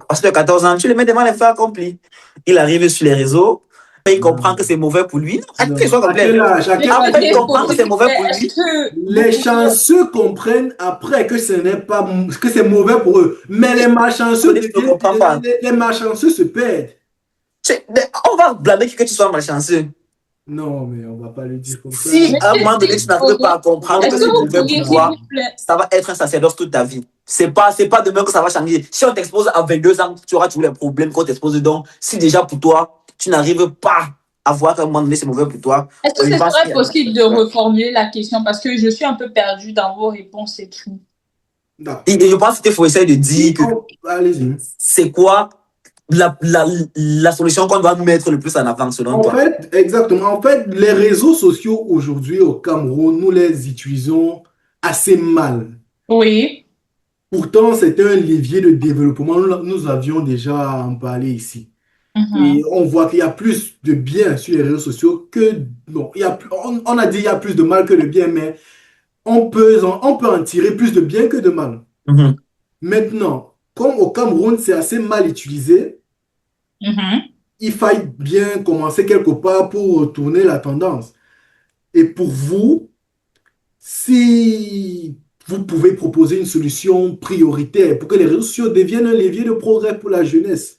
parce que 14 ans, tu le mets devant les faits accomplis. Il arrive sur les réseaux, il comprend que c'est mauvais pour lui. Après, il comprend que c'est mauvais pour lui. Les chanceux comprennent après que c'est mauvais pour eux. Mais les malchanceux, les malchanceux se perdent. On va blâmer que tu sois malchanceux. Non, mais on va pas le dire comme ça. Si à un moment donné, tu n'arrives pas à comprendre que c'est mauvais pour toi, ça va être un sacerdoce toute ta vie. C'est pas demain que ça va changer. Si on t'expose à 22 ans, tu auras tous les problèmes qu'on t'expose. Donc, si déjà pour toi, tu n'arrives pas à voir qu'à un moment donné, c'est mauvais pour toi. Est-ce que ce serait possible de reformuler la question parce que je suis un peu perdue dans vos réponses et tout. Et je pense qu'il faut essayer de dire que c'est quoi la solution qu'on doit mettre le plus en avant selon toi. Exactement. En fait, les réseaux sociaux aujourd'hui au Cameroun, nous les utilisons assez mal. Oui. Pourtant, c'était un levier de développement. Nous avions déjà en parlé ici. Et on voit qu'il y a plus de bien sur les réseaux sociaux que... Bon, on a dit qu'il y a plus de mal que de bien, mais on peut en tirer plus de bien que de mal. Maintenant, comme au Cameroun, c'est assez mal utilisé, il faille bien commencer quelque part pour tourner la tendance. Et pour vous, si vous pouvez proposer une solution prioritaire pour que les réseaux sociaux deviennent un levier de progrès pour la jeunesse,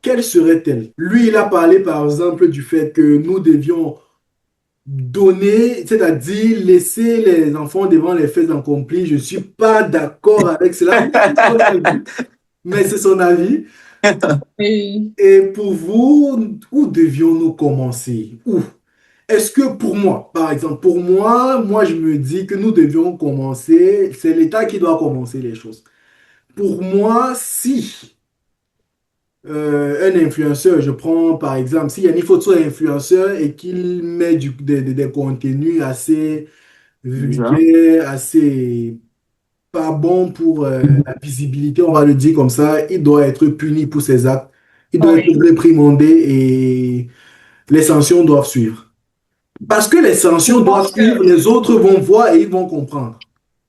quelle serait-elle? Lui, il a parlé par exemple du fait que nous devions donner, c'est-à-dire laisser les enfants devant les faits accomplis. Je ne suis pas d'accord avec cela, mais c'est son avis. Et pour vous, où devions-nous commencer? Où? Est-ce que pour moi, par exemple, moi je me dis que nous devions commencer, c'est l'État qui doit commencer les choses. Pour moi, si un influenceur, je prends par exemple, si Yannick Fotso est influenceur et qu'il met des contenus assez vulgaires, assez pas bons pour la visibilité, on va le dire comme ça, il doit être puni pour ses actes, il doit être réprimandé et les sanctions doivent suivre. Parce que les sanctions doivent suivre, les autres vont voir et ils vont comprendre.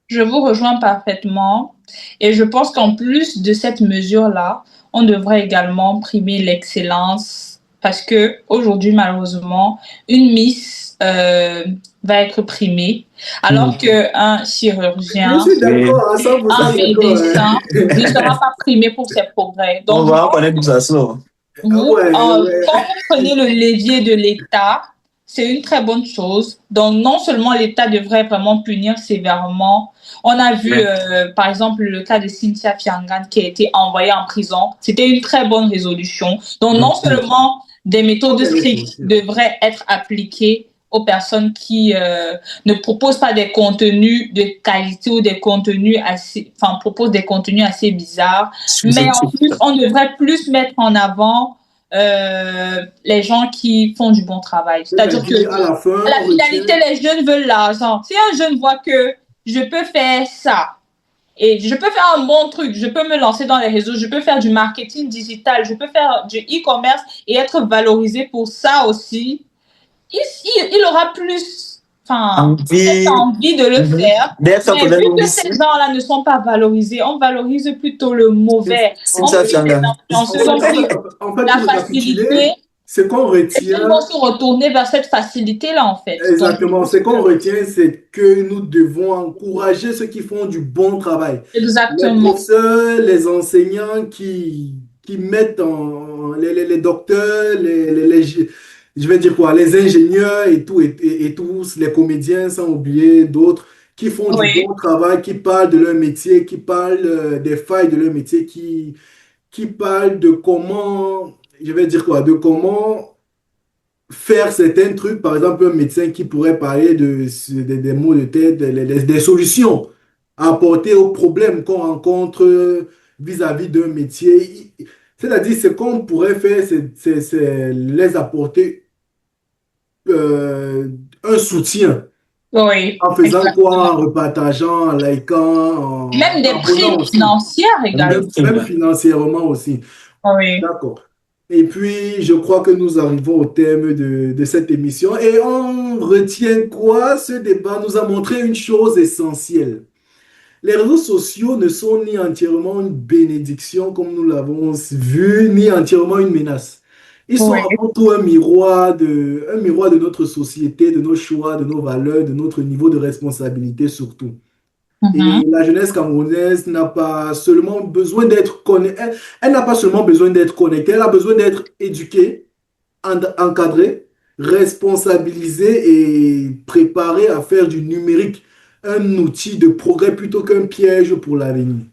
Je vous rejoins parfaitement et je pense qu'en plus de cette mesure-là, on devrait également primer l'excellence parce que aujourd'hui, malheureusement, une Miss va être primée, alors qu'un Je chirurgien, suis Oui. d'accord, à 100% un d'accord. médecin ne sera pas primé pour ses progrès. On Donc, va reconnaître d'où ça sort. Ouais, ouais. quand vous prenez le levier de l'État, c'est une très bonne chose. Donc, non seulement l'État devrait vraiment punir sévèrement. On a vu, Ouais. par exemple, le cas de Cynthia Fiangan qui a été envoyée en prison. C'était une très bonne résolution. Donc, non seulement des méthodes strictes devraient être appliquées aux personnes qui ne proposent pas des contenus de qualité ou des contenus proposent des contenus assez bizarres, mais en plus, on devrait plus mettre en avant les gens qui font du bon travail. C'est-à-dire que C'est-à-dire, à la fin, la on finalité, retient. les jeunes veulent l'argent. Si un jeune voit que je peux faire ça et je peux faire un bon truc, je peux me lancer dans les réseaux, je peux faire du marketing digital, je peux faire du e-commerce et être valorisé pour ça aussi, il aura plus, peut-être Envie envie de le faire. d'être Mais vu peut-être que aussi. ces gens-là ne sont pas valorisés, on valorise plutôt le mauvais. C'est On ça, prie des Fianga. influenceuses, on prie En fait, la pour récapituler, facilité. ce qu'on Les jeunes vont retient, se retourner vers cette facilité-là, en fait. Donc, je exactement, ce pense que... qu'on retient, c'est que nous devons encourager ceux qui font du bon travail. Les Exactement. professeurs, les enseignants qui mettent les docteurs, je vais dire quoi, les ingénieurs et tout, et tous, les comédiens, sans oublier d'autres, qui font du Oui, bon travail, qui parlent de leur métier, qui parlent des failles de leur métier, qui parlent de comment, je vais dire quoi, de comment faire certains trucs. Par exemple, un médecin qui pourrait parler des maux de tête, des solutions à apporter aux problèmes qu'on rencontre vis-à-vis d'un métier. C'est-à-dire, ce qu'on pourrait faire, c'est les apporter euh, un soutien. oui, En faisant quoi? En exactement. repartageant, en likant, Même des en abonnant primes aussi. financières également. Même financièrement aussi. Oui. D'accord. Et puis, je crois que nous arrivons au terme de cette émission. Et on retient quoi? Ce débat nous a montré une chose essentielle. Les réseaux sociaux ne sont ni entièrement une bénédiction, comme nous l'avons vu, ni entièrement une menace. Ils sont Oui. avant tout un miroir de notre société, de nos choix, de nos valeurs, de notre niveau de responsabilité surtout. Mhm. Et la jeunesse camerounaise n'a pas seulement besoin d'être connectée, elle n'a pas seulement besoin d'être connectée, elle a besoin d'être éduquée, encadrée, responsabilisée et préparée à faire du numérique un outil de progrès plutôt qu'un piège pour l'avenir.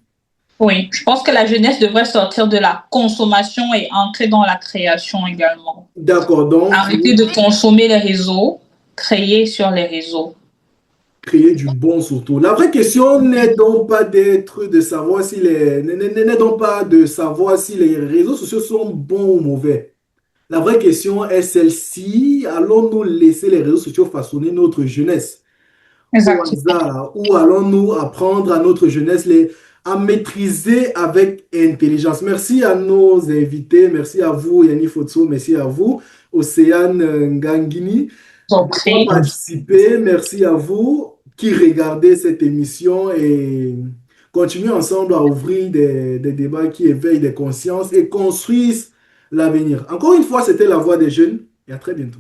Oui, je pense que la jeunesse devrait sortir de la consommation et entrer dans la création également. D'accord, donc Arrêter de consommer les réseaux, créer sur les réseaux. créer du bon surtout. La vraie question n'est donc pas de savoir si n'est donc pas de savoir si les réseaux sociaux sont bons ou mauvais. La vraie question est celle-ci. Allons-nous laisser les réseaux sociaux façonner notre jeunesse au Exactement. hasard ou allons-nous apprendre à notre jeunesse à maîtriser avec intelligence? Merci à nos invités. Merci à vous, Yannick Fotso. Merci à vous, Océane Ngangini, d'avoir Compris. participé. Merci à vous qui regardez cette émission et continuez ensemble à ouvrir des débats qui éveillent des consciences et construisent l'avenir. Encore une fois, c'était La Voix des jeunes et à très bientôt.